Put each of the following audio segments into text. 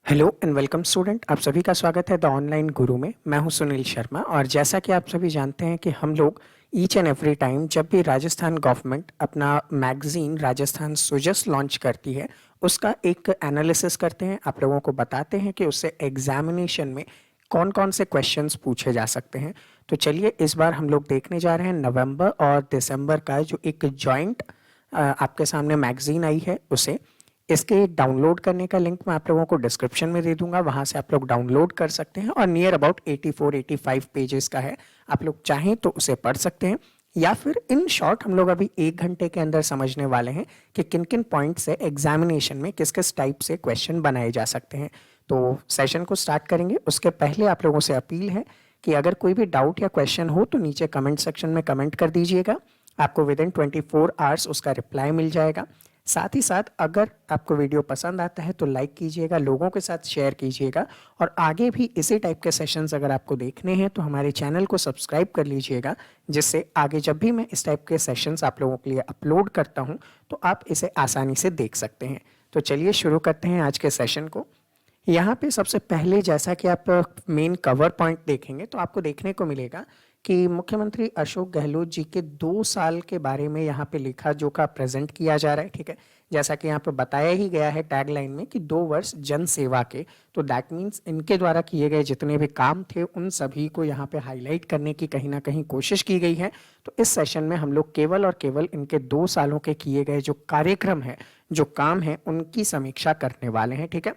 Hello and welcome student. आप सभी का स्वागत है द ऑनलाइन गुरु में। मैं हूं सुनील शर्मा और जैसा कि आप सभी जानते हैं कि हम लोग ईच एंड एवरी टाइम जब भी राजस्थान गवर्नमेंट अपना मैगजीन राजस्थान सुजस लॉन्च करती है उसका एक एनालिसिस करते हैं, आप लोगों को बताते हैं कि उससे एग्जामिनेशन में कौन कौन से क्वेश्चंस पूछे जा सकते हैं। तो चलिए इस बार हम लोग देखने जा रहे हैं नवंबर और दिसंबर का जो एक जॉइंट आपके सामने मैगजीन आई है उसे। इसके डाउनलोड करने का लिंक मैं आप लोगों को डिस्क्रिप्शन में दे दूंगा, वहां से आप लोग डाउनलोड कर सकते हैं और नियर अबाउट 84-85 पेजेस का है। आप लोग चाहें तो उसे पढ़ सकते हैं या फिर इन शॉर्ट हम लोग अभी 1 घंटे के अंदर समझने वाले हैं कि किन किन पॉइंट से एग्जामिनेशन में किस किस टाइप से क्वेश्चन बनाए जा सकते हैं। तो सेशन को स्टार्ट करेंगे उसके पहले आप लोगों से अपील है कि अगर कोई भी डाउट या क्वेश्चन हो तो नीचे कमेंट सेक्शन में कमेंट कर दीजिएगा, आपको विद इन 24 आवर्स उसका रिप्लाई मिल जाएगा। साथ ही साथ अगर आपको वीडियो पसंद आता है तो लाइक कीजिएगा, लोगों के साथ शेयर कीजिएगा और आगे भी इसी टाइप के सेशंस अगर आपको देखने हैं तो हमारे चैनल को सब्सक्राइब कर लीजिएगा, जिससे आगे जब भी मैं इस टाइप के सेशंस आप लोगों के लिए अपलोड करता हूं तो आप इसे आसानी से देख सकते हैं। तो चलिए शुरू करते हैं आज के सेशन को। यहाँ पे सबसे पहले जैसा कि आप मेन कवर पॉइंट देखेंगे तो आपको देखने को मिलेगा कि मुख्यमंत्री अशोक गहलोत जी के 2 साल के बारे में यहाँ पे लिखा जो का प्रेजेंट किया जा रहा है। ठीक है, जैसा कि यहाँ पे बताया ही गया है टैगलाइन में कि 2 वर्ष जन सेवा के, तो दैट मीन्स इनके द्वारा किए गए जितने भी काम थे उन सभी को यहाँ पे हाईलाइट करने की कहीं ना कहीं कोशिश की गई है। तो इस सेशन में हम लोग केवल और केवल इनके 2 सालों के किए गए जो कार्यक्रम है, जो काम है, उनकी समीक्षा करने वाले हैं। ठीक है,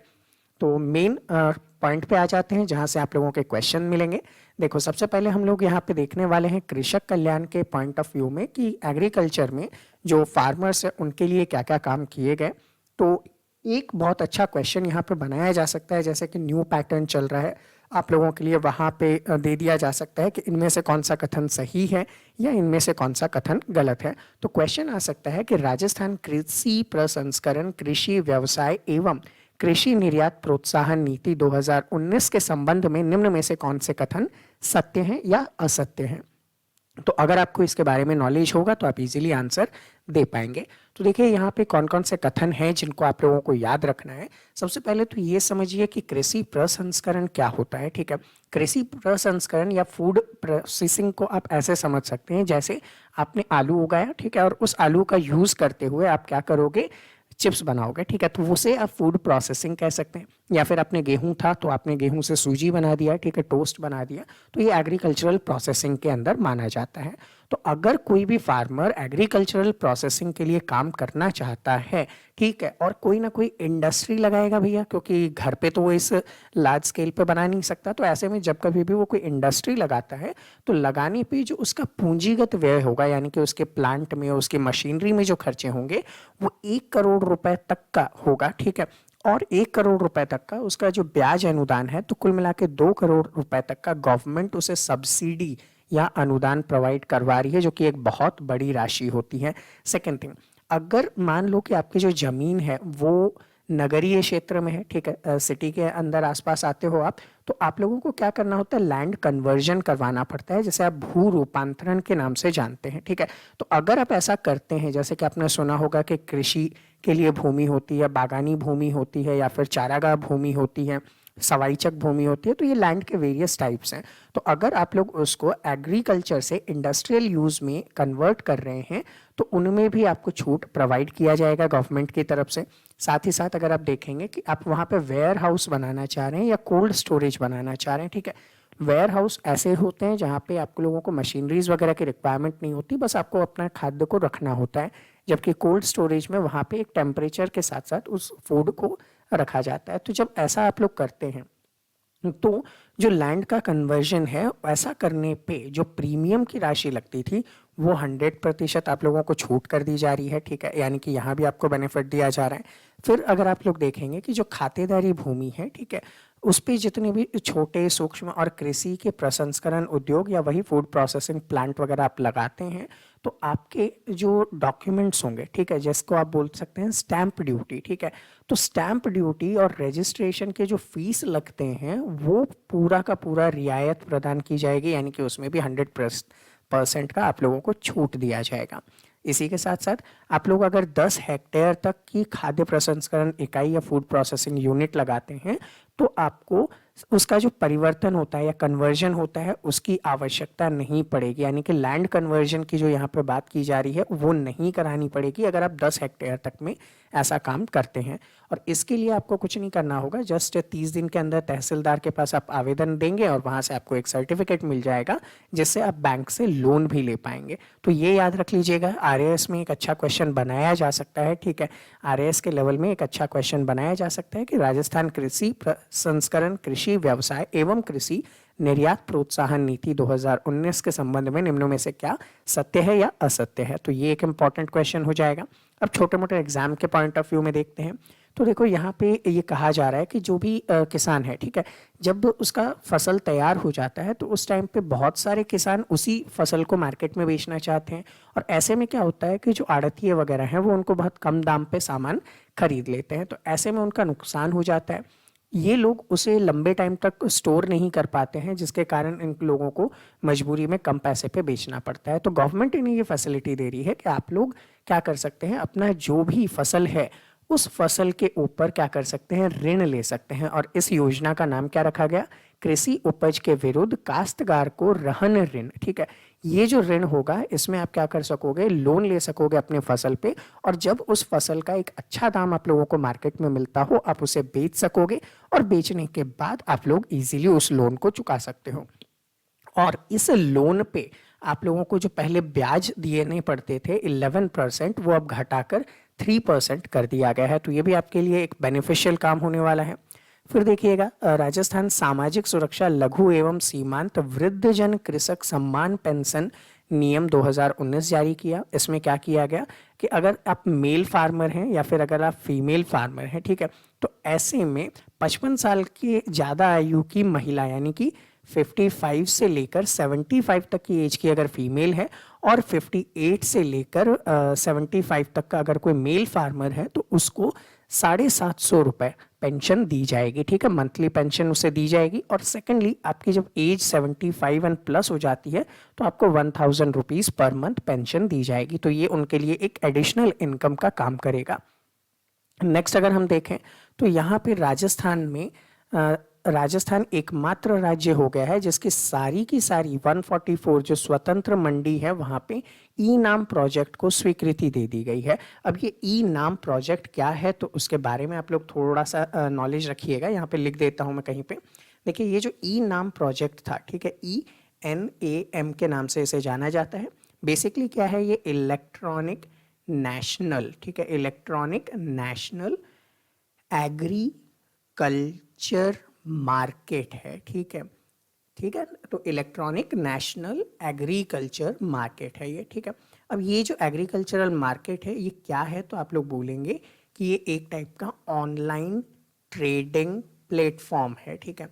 तो मेन पॉइंट पे आ जाते हैं जहां से आप लोगों के क्वेश्चन मिलेंगे। देखो सबसे पहले हम लोग यहाँ पे देखने वाले हैं कृषक कल्याण के पॉइंट ऑफ व्यू में कि एग्रीकल्चर में जो फार्मर्स है उनके लिए क्या क्या काम किए गए। तो एक बहुत अच्छा क्वेश्चन यहाँ पे बनाया जा सकता है, जैसे कि न्यू पैटर्न चल रहा है आप लोगों के लिए, वहाँ पे दे दिया जा सकता है कि इनमें से कौन सा कथन सही है या इनमें से कौन सा कथन गलत है। तो क्वेश्चन आ सकता है कि राजस्थान कृषि प्रसंस्करण कृषि व्यवसाय एवं कृषि निर्यात प्रोत्साहन नीति 2019 के संबंध में निम्न में से कौन से कथन सत्य हैं या असत्य हैं। तो अगर आपको इसके बारे में नॉलेज होगा तो आप इजीली आंसर दे पाएंगे। तो देखिए यहाँ पे कौन कौन से कथन हैं जिनको आप लोगों को याद रखना है। सबसे पहले तो ये समझिए कि कृषि प्रसंस्करण क्या होता है। ठीक है, कृषि प्रसंस्करण या फूड प्रोसेसिंग को आप ऐसे समझ सकते हैं जैसे आपने आलू उगाया, ठीक है, और उस आलू का यूज करते हुए आप क्या करोगे, चिप्स बनाओगे। ठीक है, तो उसे आप फूड प्रोसेसिंग कह सकते हैं। या फिर आपने गेहूं था तो आपने गेहूं से सूजी बना दिया, ठीक है, टोस्ट बना दिया, तो ये एग्रीकल्चरल प्रोसेसिंग के अंदर माना जाता है। तो अगर कोई भी फार्मर एग्रीकल्चरल प्रोसेसिंग के लिए काम करना चाहता है, ठीक है, और कोई ना कोई इंडस्ट्री लगाएगा भैया, क्योंकि घर पे तो वो इस लार्ज स्केल पे बना नहीं सकता, तो ऐसे में जब कभी भी वो कोई इंडस्ट्री लगाता है तो लगाने पे जो उसका पूंजीगत व्यय होगा, यानी कि उसके प्लांट में उसकी मशीनरी में जो खर्चे होंगे वो 1 करोड़ रुपए तक का होगा। ठीक है, और 1 करोड़ रुपए तक का उसका जो ब्याज अनुदान है, तो कुल मिला के 2 करोड़ रुपए तक का गवर्नमेंट उसे सब्सिडी या अनुदान प्रोवाइड करवा रही है, जो कि एक बहुत बड़ी राशि होती है। सेकेंड थिंग, अगर मान लो कि आपकी जो जमीन है वो नगरीय क्षेत्र में है, ठीक है, सिटी के अंदर आसपास आते हो आप, तो आप लोगों को क्या करना होता है, लैंड कन्वर्जन करवाना पड़ता है, जैसे आप भू रूपांतरण के नाम से जानते हैं। ठीक है, तो अगर आप ऐसा करते हैं, जैसे कि आपने सुना होगा कि कृषि के लिए भूमि होती है, बागानी भूमि होती है, या फिर चारागाह भूमि होती है, सवाईचक भूमि होती है, तो ये लैंड के वेरियस टाइप्स हैं। तो अगर आप लोग उसको एग्रीकल्चर से इंडस्ट्रियल यूज में कन्वर्ट कर रहे हैं तो उनमें भी आपको छूट प्रोवाइड किया जाएगा गवर्नमेंट की तरफ से। साथ ही साथ अगर आप देखेंगे कि आप वहाँ पे वेयर हाउस बनाना चाह रहे हैं या कोल्ड स्टोरेज बनाना चाह रहे हैं, ठीक है, वेयर हाउस ऐसे होते हैं जहाँ पे आप लोगों को मशीनरीज वगैरह की रिक्वायरमेंट नहीं होती, बस आपको अपना खाद्य को रखना होता है। जबकि कोल्ड स्टोरेज में वहाँ पे एक टेम्परेचर के साथ साथ उस फूड को रखा जाता है। तो जब ऐसा आप लोग करते हैं तो जो लैंड का कन्वर्जन है, ऐसा करने पे जो प्रीमियम की राशि लगती थी वो 100% आप लोगों को छूट कर दी जा रही है। ठीक है, यानी कि यहाँ भी आपको बेनिफिट दिया जा रहा है। फिर अगर आप लोग देखेंगे कि जो खातेदारी भूमि है, ठीक है, उस पे जितने भी छोटे सूक्ष्म और कृषि के प्रसंस्करण उद्योग या वही फूड प्रोसेसिंग प्लांट वगैरह आप लगाते हैं तो आपके जो डॉक्यूमेंट्स होंगे, ठीक है, जिसको आप बोल सकते हैं स्टैंप ड्यूटी, ठीक है, तो स्टैंप ड्यूटी और रजिस्ट्रेशन के जो फीस लगते हैं वो पूरा का पूरा रियायत प्रदान की जाएगी, यानी कि उसमें भी 100% का आप लोगों को छूट दिया जाएगा। इसी के साथ साथ आप लोग अगर 10 हेक्टेयर तक की खाद्य प्रसंस्करण इकाई या फूड प्रोसेसिंग यूनिट लगाते हैं तो आपको उसका जो परिवर्तन होता है या कन्वर्जन होता है उसकी आवश्यकता नहीं पड़ेगी, यानी कि लैंड कन्वर्जन की जो यहाँ पे बात की जा रही है वो नहीं करानी पड़ेगी अगर आप 10 हेक्टेयर तक में ऐसा काम करते हैं। और इसके लिए आपको कुछ नहीं करना होगा, जस्ट 30 दिन के अंदर तहसीलदार के पास आप आवेदन देंगे और वहाँ से आपको एक सर्टिफिकेट मिल जाएगा जिससे आप बैंक से लोन भी ले पाएंगे। तो ये याद रख लीजिएगा, आरएएस में एक अच्छा क्वेश्चन बनाया जा सकता है, ठीक है, आरएएस के लेवल में एक अच्छा क्वेश्चन बनाया जा सकता है कि राजस्थान कृषि प्रसंस्करण, कृषि व्यवसाय एवं कृषि निर्यात प्रोत्साहन नीति 2019 के संबंध में निम्नों में से क्या सत्य है या असत्य है। तो ये एक इंपॉर्टेंट क्वेश्चन हो जाएगा। अब छोटे मोटे एग्जाम के पॉइंट ऑफ व्यू में देखते हैं तो देखो यहाँ पे ये कहा जा रहा है कि जो भी किसान है, ठीक है, जब उसका फसल तैयार हो जाता है तो उस टाइम पे बहुत सारे किसान उसी फसल को मार्केट में बेचना चाहते हैं और ऐसे में क्या होता है कि जो आड़तिये वगैरह हैं वो उनको बहुत कम दाम पे सामान खरीद लेते हैं, तो ऐसे में उनका नुकसान हो जाता है। ये लोग उसे लंबे टाइम तक स्टोर नहीं कर पाते हैं जिसके कारण इन लोगों को मजबूरी में कम पैसे पे बेचना पड़ता है। तो गवर्नमेंट इन्हें ये फैसिलिटी दे रही है कि आप लोग क्या कर सकते हैं, अपना जो भी फसल है उस फसल के ऊपर क्या कर सकते हैं, ऋण ले सकते हैं। और इस योजना का नाम क्या रखा गया, कृषि उपज के विरुद्ध काश्तकार को रहन ऋण, ठीक है। ये जो ऋण होगा इसमें आप क्या कर सकोगे, लोन ले सकोगे अपने फसल पे और जब उस फसल का एक अच्छा दाम आप लोगों को मार्केट में मिलता हो आप उसे बेच सकोगे और बेचने के बाद आप लोग इजीली उस लोन को चुका सकते हो। और इस लोन पे आप लोगों को जो पहले ब्याज दिए पड़ते थे 11%, वो अब घटाकर 3% कर दिया गया है। तो ये भी आपके लिए एक बेनिफिशियल काम होने वाला है। फिर देखिएगा, राजस्थान सामाजिक सुरक्षा लघु एवं सीमांत वृद्धजन कृषक सम्मान पेंशन नियम 2019 जारी किया। इसमें क्या किया गया कि अगर आप मेल फार्मर हैं या फिर अगर आप फीमेल फार्मर हैं, ठीक है, तो ऐसे में 55 साल की ज़्यादा आयु की महिला यानी कि 55 से लेकर 75 तक की एज की अगर फीमेल है और 58 से लेकर 75 तक का अगर कोई मेल फार्मर है तो उसको 750 रुपये पेंशन दी जाएगी, ठीक है, मंथली पेंशन उसे दी जाएगी। और सेकेंडली आपकी जब एज 75 एंड प्लस हो जाती है तो आपको 1000 रुपीज़ पर मंथ पेंशन दी जाएगी। तो ये उनके लिए एक एडिशनल इनकम का काम करेगा। नेक्स्ट अगर हम देखें तो यहाँ पे राजस्थान में राजस्थान एकमात्र राज्य हो गया है जिसकी सारी की सारी 144 जो स्वतंत्र मंडी है वहाँ पे ई नाम प्रोजेक्ट को स्वीकृति दे दी गई है। अब ये ई नाम प्रोजेक्ट क्या है तो उसके बारे में आप लोग थोड़ा सा नॉलेज रखिएगा, यहाँ पे लिख देता हूँ मैं कहीं पे। देखिए ये जो ई नाम प्रोजेक्ट था, ठीक है, ENAM के नाम से इसे जाना जाता है। बेसिकली क्या है, ये इलेक्ट्रॉनिक नेशनल, ठीक है, इलेक्ट्रॉनिक नेशनल एग्रीकल्चर मार्केट है, ठीक है, ठीक है, तो इलेक्ट्रॉनिक नेशनल एग्रीकल्चर मार्केट है ये, ठीक है। अब ये जो एग्रीकल्चरल मार्केट है ये क्या है तो आप लोग बोलेंगे कि ये एक टाइप का ऑनलाइन ट्रेडिंग प्लेटफॉर्म है, ठीक है।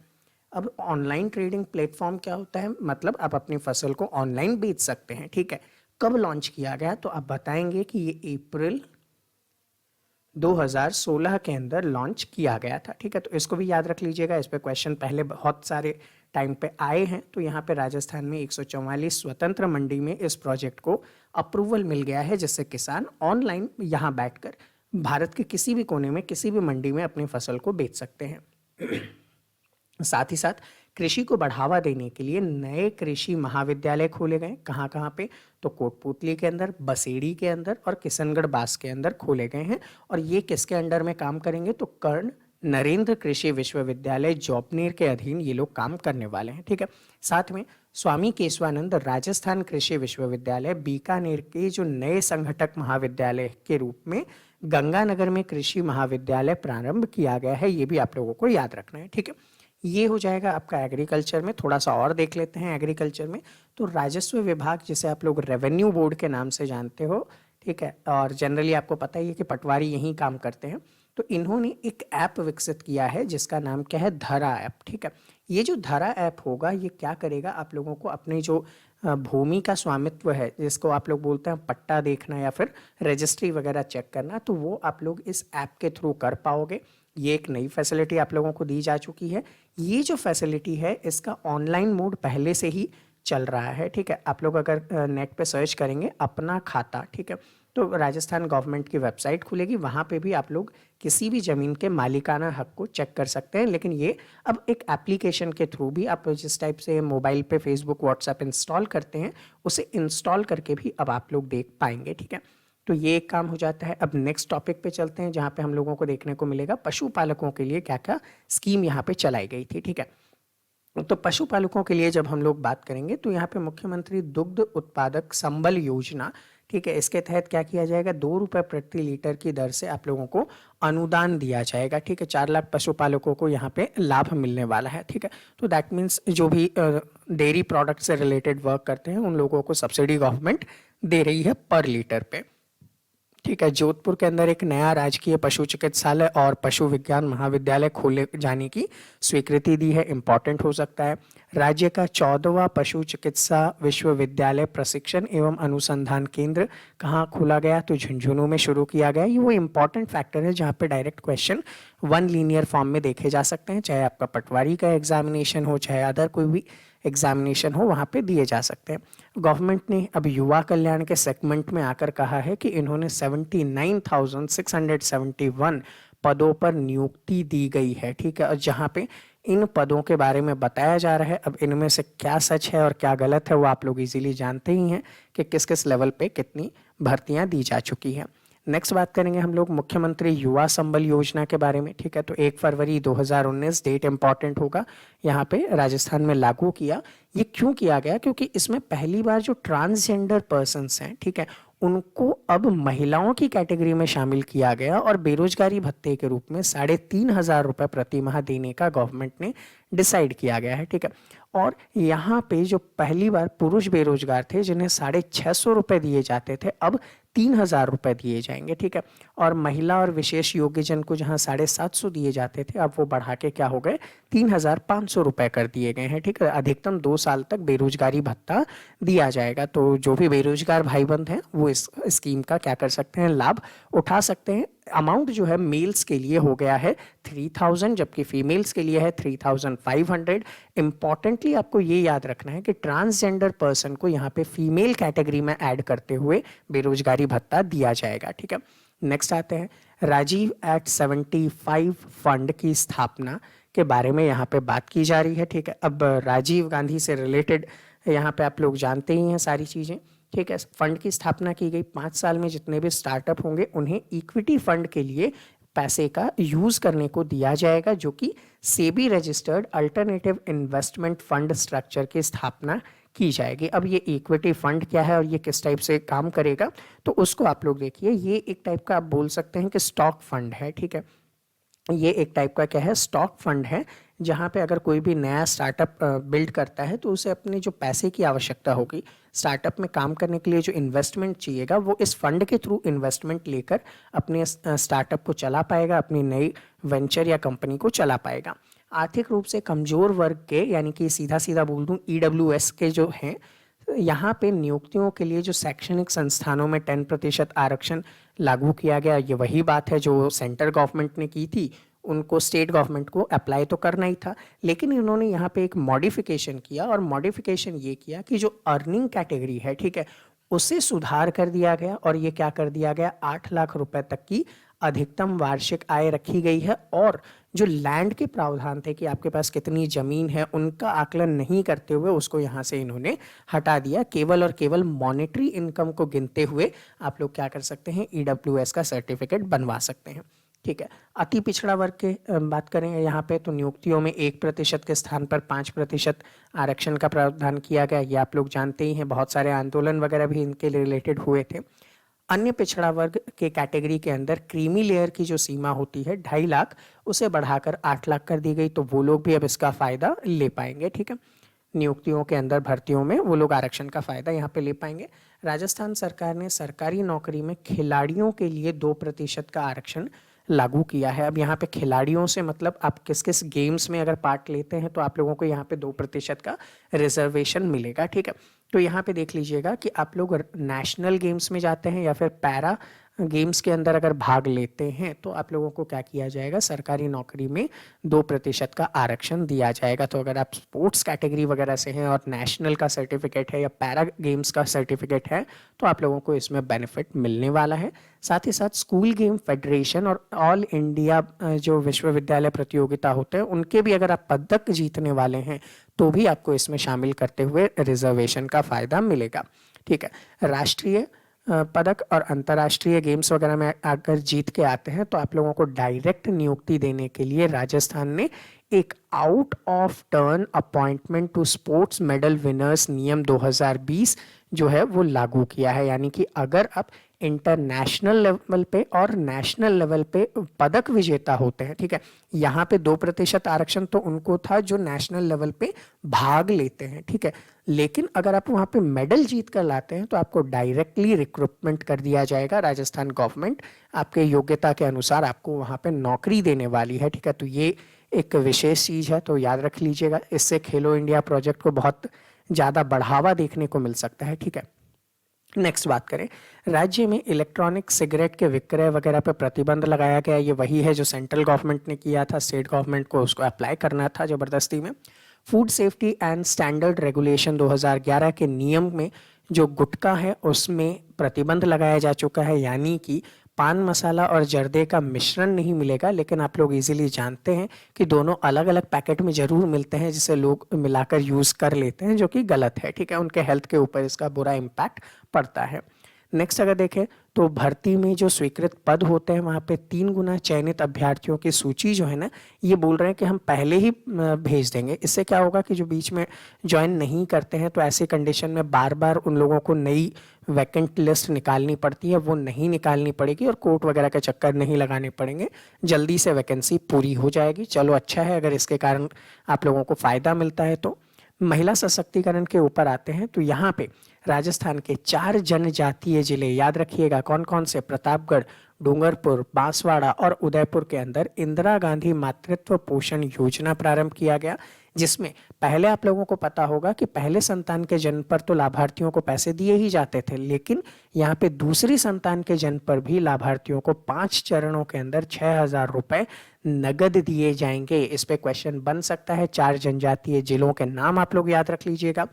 अब ऑनलाइन ट्रेडिंग प्लेटफॉर्म क्या होता है, मतलब आप अपनी फसल को ऑनलाइन बेच सकते हैं, ठीक है। कब लॉन्च किया गया तो आप बताएंगे कि ये अप्रैल 2016 के अंदर लॉन्च किया गया था, ठीक है। तो इसको भी याद रख लीजिएगा, इस पे क्वेश्चन पहले बहुत सारे टाइम पे आए हैं। तो यहाँ पे राजस्थान में 144 स्वतंत्र मंडी में इस प्रोजेक्ट को अप्रूवल मिल गया है जिससे किसान ऑनलाइन यहाँ बैठकर भारत के किसी भी कोने में किसी भी मंडी में अपनी फसल को बेच सकते हैं। साथ ही साथ कृषि को बढ़ावा देने के लिए नए कृषि महाविद्यालय खोले गए। कहाँ कहाँ पे, तो कोटपुतली के अंदर, बसेड़ी के अंदर और किशनगढ़ बास के अंदर खोले गए हैं। और ये किसके अंडर में काम करेंगे, तो कर्ण नरेंद्र कृषि विश्वविद्यालय जौपनेर के अधीन ये लोग काम करने वाले हैं, ठीक है। साथ में स्वामी केशवानंद राजस्थान कृषि विश्वविद्यालय बीकानेर के जो नए संघटक महाविद्यालय के रूप में गंगानगर में कृषि महाविद्यालय प्रारंभ किया गया है, ये भी आप लोगों को याद रखना है, ठीक है। ये हो जाएगा आपका एग्रीकल्चर में। थोड़ा सा और देख लेते हैं एग्रीकल्चर में। तो राजस्व विभाग जिसे आप लोग रेवेन्यू बोर्ड के नाम से जानते हो, ठीक है, और जनरली आपको पता ही है कि पटवारी यहीं काम करते हैं। तो इन्होंने एक ऐप विकसित किया है जिसका नाम क्या है, धरा ऐप, ठीक है। ये जो धरा ऐप होगा ये क्या करेगा, आप लोगों को अपने जो भूमि का स्वामित्व है जिसको आप लोग बोलते हैं पट्टा देखना या फिर रजिस्ट्री वगैरह चेक करना, तो वो आप लोग इस ऐप के थ्रू कर पाओगे। ये एक नई फैसिलिटी आप लोगों को दी जा चुकी है। ये जो फैसिलिटी है इसका ऑनलाइन मोड पहले से ही चल रहा है, ठीक है। आप लोग अगर नेट पे सर्च करेंगे अपना खाता, ठीक है, तो राजस्थान गवर्नमेंट की वेबसाइट खुलेगी, वहाँ पे भी आप लोग किसी भी ज़मीन के मालिकाना हक को चेक कर सकते हैं। लेकिन ये अब एक एप्लीकेशन के थ्रू भी, आप जिस टाइप से मोबाइल पे फेसबुक व्हाट्सएप इंस्टॉल करते हैं, उसे इंस्टॉल करके भी अब आप लोग देख पाएंगे, ठीक है। तो ये एक काम हो जाता है। अब नेक्स्ट टॉपिक पे चलते हैं, जहाँ पे हम लोगों को देखने को मिलेगा पशुपालकों के लिए क्या क्या स्कीम यहाँ पे चलाई गई थी, ठीक है। तो पशुपालकों के लिए जब हम लोग बात करेंगे तो यहाँ पे मुख्यमंत्री दुग्ध उत्पादक संबल योजना, ठीक है, इसके तहत क्या किया जाएगा, 2 रुपये प्रति लीटर की दर से आप लोगों को अनुदान दिया जाएगा, ठीक है। 4 लाख पशुपालकों को यहाँ पे लाभ मिलने वाला है, ठीक है। तो दैट मीन्स जो भी डेयरी प्रोडक्ट से रिलेटेड वर्क करते हैं उन लोगों को सब्सिडी गवर्नमेंट दे रही है पर लीटर पे, ठीक है। जोधपुर के अंदर एक नया राजकीय पशु चिकित्सालय और पशु विज्ञान महाविद्यालय खोले जाने की स्वीकृति दी है, इंपॉर्टेंट हो सकता है। राज्य का 14वां पशु चिकित्सा विश्वविद्यालय प्रशिक्षण एवं अनुसंधान केंद्र कहाँ खोला गया, तो झुंझुनू में शुरू किया गया। ये वो इंपॉर्टेंट फैक्टर है जहाँ पे डायरेक्ट क्वेश्चन 1 लीनियर फॉर्म में देखे जा सकते हैं, चाहे आपका पटवारी का एग्जामिनेशन हो, चाहे अदर कोई भी एग्जामिनेशन हो, वहाँ पे दिए जा सकते हैं। गवर्नमेंट ने अब युवा कल्याण के सेगमेंट में आकर कहा है कि इन्होंने 79,671 पदों पर नियुक्ति दी गई है, ठीक है। और जहाँ पे इन पदों के बारे में बताया जा रहा है, अब इनमें से क्या सच है और क्या गलत है वो आप लोग इजीली जानते ही हैं कि किस किस लेवल पे कितनी भर्तियां दी जा चुकी हैं। नेक्स्ट बात करेंगे हम लोग मुख्यमंत्री युवा संबल योजना के बारे में, ठीक है। तो 1 फरवरी 2019 डेट इंपॉर्टेंट होगा, यहाँ पे राजस्थान में लागू किया। ये क्यों किया गया, क्योंकि इसमें पहली बार जो ट्रांसजेंडर पर्सन्स हैं, ठीक है, उनको अब महिलाओं की कैटेगरी में शामिल किया गया और बेरोजगारी भत्ते के रूप में 3,500 रुपये प्रति माह देने का गवर्नमेंट ने डिसाइड किया गया है, ठीक है। और यहाँ पे जो पहली बार पुरुष बेरोजगार थे जिन्हें 650 रुपये दिए जाते थे, अब 3,000 रुपये दिए जाएंगे, ठीक है। और महिला और विशेष योग्यजन को जहाँ 750 दिए जाते थे, अब वो बढ़ा के क्या हो गए, 3,500 रुपये कर दिए गए हैं, ठीक है। अधिकतम 2 साल तक बेरोजगारी भत्ता दिया जाएगा। तो जो भी बेरोजगार भाई बंद हैं वो इस स्कीम का क्या कर सकते हैं, लाभ उठा सकते हैं। अमाउंट जो है मेल्स के लिए हो गया है 3,000, जबकि फीमेल्स के लिए है 3,500। इंपॉर्टेंटली आपको ये याद रखना है कि ट्रांसजेंडर पर्सन को यहाँ पे फीमेल कैटेगरी में ऐड करते हुए बेरोजगारी भत्ता दिया जाएगा, ठीक है। नेक्स्ट आते हैं राजीव एट 75 फंड की स्थापना के बारे में यहाँ पे बात की जा रही है, ठीक है। अब राजीव गांधी से रिलेटेड यहाँ पे आप लोग जानते ही हैं सारी चीज़ें, ठीक है। फंड की स्थापना की गई, 5 साल में जितने भी स्टार्टअप होंगे उन्हें इक्विटी फंड के लिए पैसे का यूज करने को दिया जाएगा, जो कि SEBI registered alternative investment fund structure की स्थापना की जाएगी। अब ये इक्विटी फंड क्या है और ये किस टाइप से काम करेगा, तो उसको आप लोग देखिए। ये एक टाइप का आप बोल सकते हैं कि स्टॉक फंड है, ठीक है। ये एक टाइप का क्या है, स्टॉक फंड है, जहाँ पे अगर कोई भी नया स्टार्टअप बिल्ड करता है तो उसे अपने जो पैसे की आवश्यकता होगी, स्टार्टअप में काम करने के लिए जो इन्वेस्टमेंट चाहिएगा, वो इस फंड के थ्रू इन्वेस्टमेंट लेकर अपने स्टार्टअप को चला पाएगा, अपनी नई वेंचर या कंपनी को चला पाएगा। आर्थिक रूप से कमजोर वर्ग के, यानी कि सीधा सीधा बोल दूं EWS के जो हैं, यहाँ पे नियुक्तियों के लिए जो शैक्षणिक संस्थानों में 10% आरक्षण लागू किया गया, ये वही बात है जो सेंट्रल गवर्नमेंट ने की थी, उनको स्टेट गवर्नमेंट को अप्लाई तो करना ही था। लेकिन इन्होंने यहाँ पे एक मॉडिफिकेशन किया, और मॉडिफिकेशन ये किया कि जो अर्निंग कैटेगरी है, ठीक है, उसे सुधार कर दिया गया। और ये क्या कर दिया गया, 8 लाख रुपए तक की अधिकतम वार्षिक आय रखी गई है। और जो लैंड के प्रावधान थे कि आपके पास कितनी जमीन है, उनका आकलन नहीं करते हुए उसको यहाँ से इन्होंने हटा दिया। केवल और केवल मॉनेटरी इनकम को गिनते हुए आप लोग क्या कर सकते हैं, EWS का सर्टिफिकेट बनवा सकते हैं, ठीक है। अति पिछड़ा वर्ग के बात करें यहाँ पे, तो नियुक्तियों में 1% के स्थान पर 5% आरक्षण का प्रावधान किया गया। ये आप लोग जानते ही हैं, बहुत सारे आंदोलन वगैरह भी इनके रिलेटेड हुए थे। अन्य पिछड़ा वर्ग के कैटेगरी के अंदर क्रीमी लेयर की जो सीमा होती है 2.5 लाख, उसे बढ़ाकर 8 लाख कर दी गई, तो वो लोग भी अब इसका फायदा ले पाएंगे, ठीक है। नियुक्तियों के अंदर भर्तियों में वो लोग आरक्षण का फायदा यहाँ पे ले पाएंगे। राजस्थान सरकार ने सरकारी नौकरी में खिलाड़ियों के लिए 2% का आरक्षण लागू किया है। अब यहाँ पे खिलाड़ियों से मतलब आप किस किस गेम्स में अगर पार्ट लेते हैं तो आप लोगों को यहाँ पे 2% का रिजर्वेशन मिलेगा, ठीक है। तो यहाँ पे देख लीजिएगा कि आप लोग नेशनल गेम्स में जाते हैं या फिर पैरा गेम्स के अंदर अगर भाग लेते हैं तो आप लोगों को क्या किया जाएगा, सरकारी नौकरी में 2% का आरक्षण दिया जाएगा। तो अगर आप स्पोर्ट्स कैटेगरी वगैरह से हैं और नेशनल का सर्टिफिकेट है या पैरा गेम्स का सर्टिफिकेट है तो आप लोगों को इसमें बेनिफिट मिलने वाला है। साथ ही साथ स्कूल गेम फेडरेशन और ऑल इंडिया जो विश्वविद्यालय प्रतियोगिता होते हैं उनके भी अगर आप पदक जीतने वाले हैं तो भी आपको इसमें शामिल करते हुए रिजर्वेशन का फ़ायदा मिलेगा। ठीक है, राष्ट्रीय पदक और अंतर्राष्ट्रीय गेम्स वगैरह में अगर जीत के आते हैं तो आप लोगों को डायरेक्ट नियुक्ति देने के लिए राजस्थान ने एक out of turn appointment to sports medal winners नियम 2020 जो है वो लागू किया है। यानी कि अगर आप इंटरनेशनल लेवल पे और नेशनल लेवल पे पदक विजेता होते हैं, ठीक है, यहाँ पे 2% आरक्षण तो उनको था जो नेशनल लेवल पे भाग लेते हैं, ठीक है, लेकिन अगर आप वहाँ पे मेडल जीत कर लाते हैं तो आपको डायरेक्टली रिक्रूटमेंट कर दिया जाएगा। राजस्थान गवर्नमेंट आपके योग्यता के अनुसार आपको वहाँ पे नौकरी देने वाली है। ठीक है, तो ये एक विशेष चीज़ है, तो याद रख लीजिएगा। इससे खेलो इंडिया प्रोजेक्ट को बहुत ज़्यादा बढ़ावा देखने को मिल सकता है। ठीक है, नेक्स्ट बात करें, राज्य में इलेक्ट्रॉनिक सिगरेट के विक्रय वगैरह पर प्रतिबंध लगाया गया। ये वही है जो सेंट्रल गवर्नमेंट ने किया था, स्टेट गवर्नमेंट को उसको अप्लाई करना था ज़बरदस्ती में। Food safety and standard regulation 2011 के नियम में जो गुटखा है उसमें प्रतिबंध लगाया जा चुका है, यानी कि पान मसाला और जर्दे का मिश्रण नहीं मिलेगा। लेकिन आप लोग इजीली जानते हैं कि दोनों अलग अलग पैकेट में ज़रूर मिलते हैं जिसे लोग मिलाकर यूज़ कर लेते हैं, जो कि गलत है। ठीक है, उनके हेल्थ के ऊपर इसका बुरा इम्पैक्ट पड़ता है। नेक्स्ट अगर देखें तो भर्ती में जो स्वीकृत पद होते हैं वहाँ पे 3 गुना चयनित अभ्यर्थियों की सूची जो है ना, ये बोल रहे हैं कि हम पहले ही भेज देंगे। इससे क्या होगा कि जो बीच में ज्वाइन नहीं करते हैं तो ऐसे कंडीशन में बार बार उन लोगों को नई वैकेंट लिस्ट निकालनी पड़ती है, वो नहीं निकालनी पड़ेगी और कोर्ट वगैरह के चक्कर नहीं लगाने पड़ेंगे, जल्दी से वैकेंसी पूरी हो जाएगी। चलो अच्छा है अगर इसके कारण आप लोगों को फ़ायदा मिलता है। तो महिला सशक्तिकरण के ऊपर आते हैं तो यहाँ पे राजस्थान के 4 जनजातीय जिले याद रखिएगा कौन कौन से, प्रतापगढ़, डूंगरपुर, बांसवाड़ा और उदयपुर के अंदर इंदिरा गांधी मातृत्व पोषण योजना प्रारंभ किया गया, जिसमें पहले आप लोगों को पता होगा कि पहले संतान के जन्म पर तो लाभार्थियों को पैसे दिए ही जाते थे, लेकिन यहाँ पे दूसरी संतान के जन्म पर भी लाभार्थियों को 5 चरणों के अंदर 6,000 रुपए नगद दिए जाएंगे। इस पे क्वेश्चन बन सकता है। 4 जनजातीय जिलों के नाम आप लोग याद रख लीजिएगा।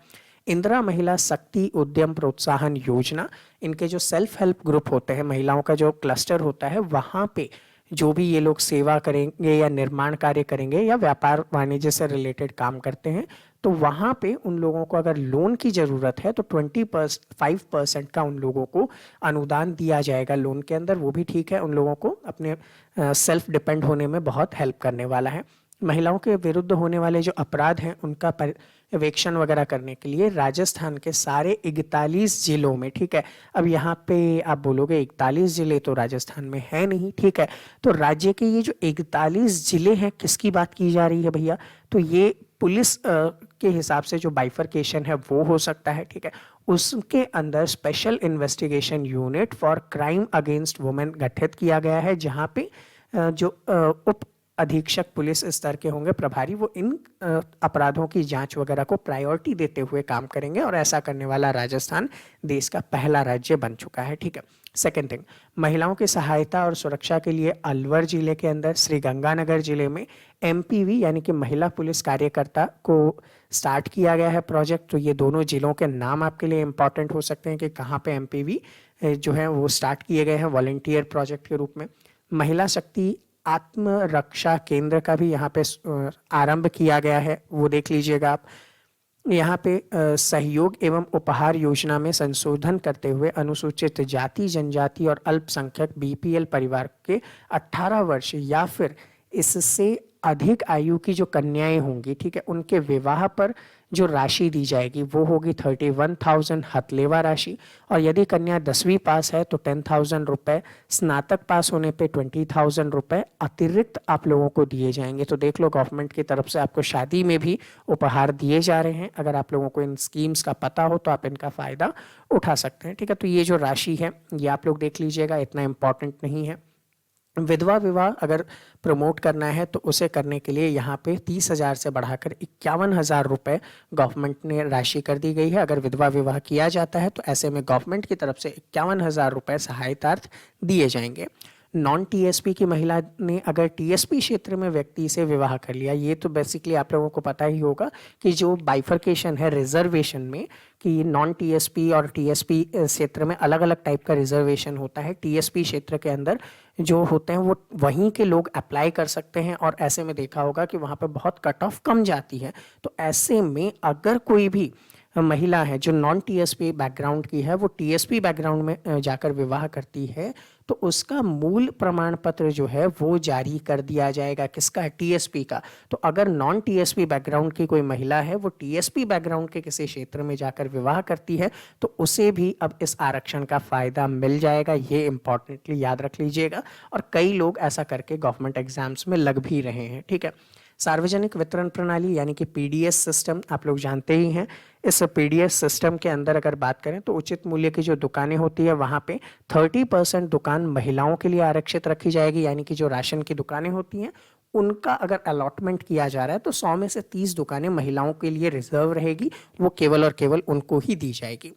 इंदिरा महिला शक्ति उद्यम प्रोत्साहन योजना, इनके जो सेल्फ हेल्प ग्रुप होते हैं, महिलाओं का जो क्लस्टर होता है, वहाँ पे जो भी ये लोग सेवा करेंगे या निर्माण कार्य करेंगे या व्यापार वाणिज्य से रिलेटेड काम करते हैं, तो वहाँ पे उन लोगों को अगर लोन की ज़रूरत है तो 25% का उन लोगों को अनुदान दिया जाएगा लोन के अंदर। वो भी ठीक है, उन लोगों को अपने सेल्फ डिपेंड होने में बहुत हेल्प करने वाला है। महिलाओं के विरुद्ध होने वाले जो अपराध हैं उनका पर्यवेक्षण वगैरह करने के लिए राजस्थान के सारे 41 जिलों में, ठीक है, अब यहाँ पे आप बोलोगे 41 जिले तो राजस्थान में है नहीं, ठीक है, तो राज्य के ये जो 41 जिले हैं किसकी बात की जा रही है भैया, तो ये पुलिस के हिसाब से जो बाइफरकेशन है वो हो सकता है, ठीक है, उसके अंदर special investigation unit for crime against women गठित किया गया है, जहाँ पे जो उप अधीक्षक पुलिस स्तर के होंगे प्रभारी, वो इन अपराधों की जांच वगैरह को प्रायोरिटी देते हुए काम करेंगे, और ऐसा करने वाला राजस्थान देश का पहला राज्य बन चुका है। ठीक है, सेकेंड थिंग, महिलाओं की सहायता और सुरक्षा के लिए अलवर जिले के अंदर श्री गंगानगर जिले में MPV यानी कि महिला पुलिस कार्यकर्ता को स्टार्ट किया गया है प्रोजेक्ट। तो ये दोनों जिलों के नाम आपके लिए इंपॉर्टेंट हो सकते हैं कि कहाँ पे MPV जो है वो स्टार्ट किए गए हैं वॉलंटियर प्रोजेक्ट के रूप में। महिला शक्ति आत्मरक्षा केंद्र का भी यहाँ पे आरंभ किया गया है, वो देख लीजिएगा आप। यहाँ पे सहयोग एवं उपहार योजना में संशोधन करते हुए अनुसूचित जाति, जनजाति और अल्पसंख्यक BPL परिवार के 18 वर्ष या फिर इससे अधिक आयु की जो कन्याएं होंगी, ठीक है, उनके विवाह पर जो राशि दी जाएगी वो होगी 31,000 हथलेवा राशि, और यदि कन्या 10वीं पास है तो 10,000 रुपये, स्नातक पास होने पे 20,000 रुपये अतिरिक्त आप लोगों को दिए जाएंगे। तो देख लो गवर्नमेंट की तरफ से आपको शादी में भी उपहार दिए जा रहे हैं। अगर आप लोगों को इन स्कीम्स का पता हो तो आप इनका फ़ायदा उठा सकते हैं। ठीक है, तो ये जो राशि है ये आप लोग देख लीजिएगा, इतना इम्पॉर्टेंट नहीं है। विधवा विवाह अगर प्रमोट करना है तो उसे करने के लिए यहाँ पे 30,000 से बढ़ाकर 51,000 रुपये गवर्नमेंट ने राशि कर दी गई है। अगर विधवा विवाह किया जाता है तो ऐसे में गवर्नमेंट की तरफ से 51,000 रुपये सहायतार्थ दिए जाएंगे। नॉन टीएसपी की महिला ने अगर टीएसपी क्षेत्र में व्यक्ति से विवाह कर लिया, ये तो बेसिकली आप लोगों को पता ही होगा कि जो बाइफर्केशन है रिजर्वेशन में, कि नॉन टीएसपी और टीएसपी क्षेत्र में अलग अलग टाइप का रिजर्वेशन होता है। टीएसपी क्षेत्र के अंदर जो होते हैं वो वहीं के लोग अप्लाई कर सकते हैं, और ऐसे में देखा होगा कि वहाँ पे बहुत कट ऑफ कम जाती है। तो ऐसे में अगर कोई भी महिला है जो नॉन टीएसपी बैकग्राउंड की है, वो टीएसपी बैकग्राउंड में जाकर विवाह करती है, तो उसका मूल प्रमाण पत्र जो है वो जारी कर दिया जाएगा। किसका? टीएसपी का। तो अगर नॉन टीएसपी बैकग्राउंड की कोई महिला है, वो टीएसपी बैकग्राउंड के किसी क्षेत्र में जाकर विवाह करती है, तो उसे भी अब इस आरक्षण का फायदा मिल जाएगा। ये इंपॉर्टेंटली याद रख लीजिएगा। और कई लोग ऐसा करके गवर्नमेंट एग्जाम्स में लग भी रहे हैं। ठीक है। सार्वजनिक वितरण प्रणाली यानी कि पीडीएस सिस्टम आप लोग जानते ही हैं। इस पीडीएस सिस्टम के अंदर अगर बात करें तो उचित मूल्य की जो दुकानें होती है वहाँ पे 30% दुकान महिलाओं के लिए आरक्षित रखी जाएगी। यानी कि जो राशन की दुकानें होती हैं उनका अगर अलॉटमेंट किया जा रहा है तो 100 में से 30 दुकानें महिलाओं के लिए रिजर्व रहेगी, वो केवल और केवल उनको ही दी जाएगी।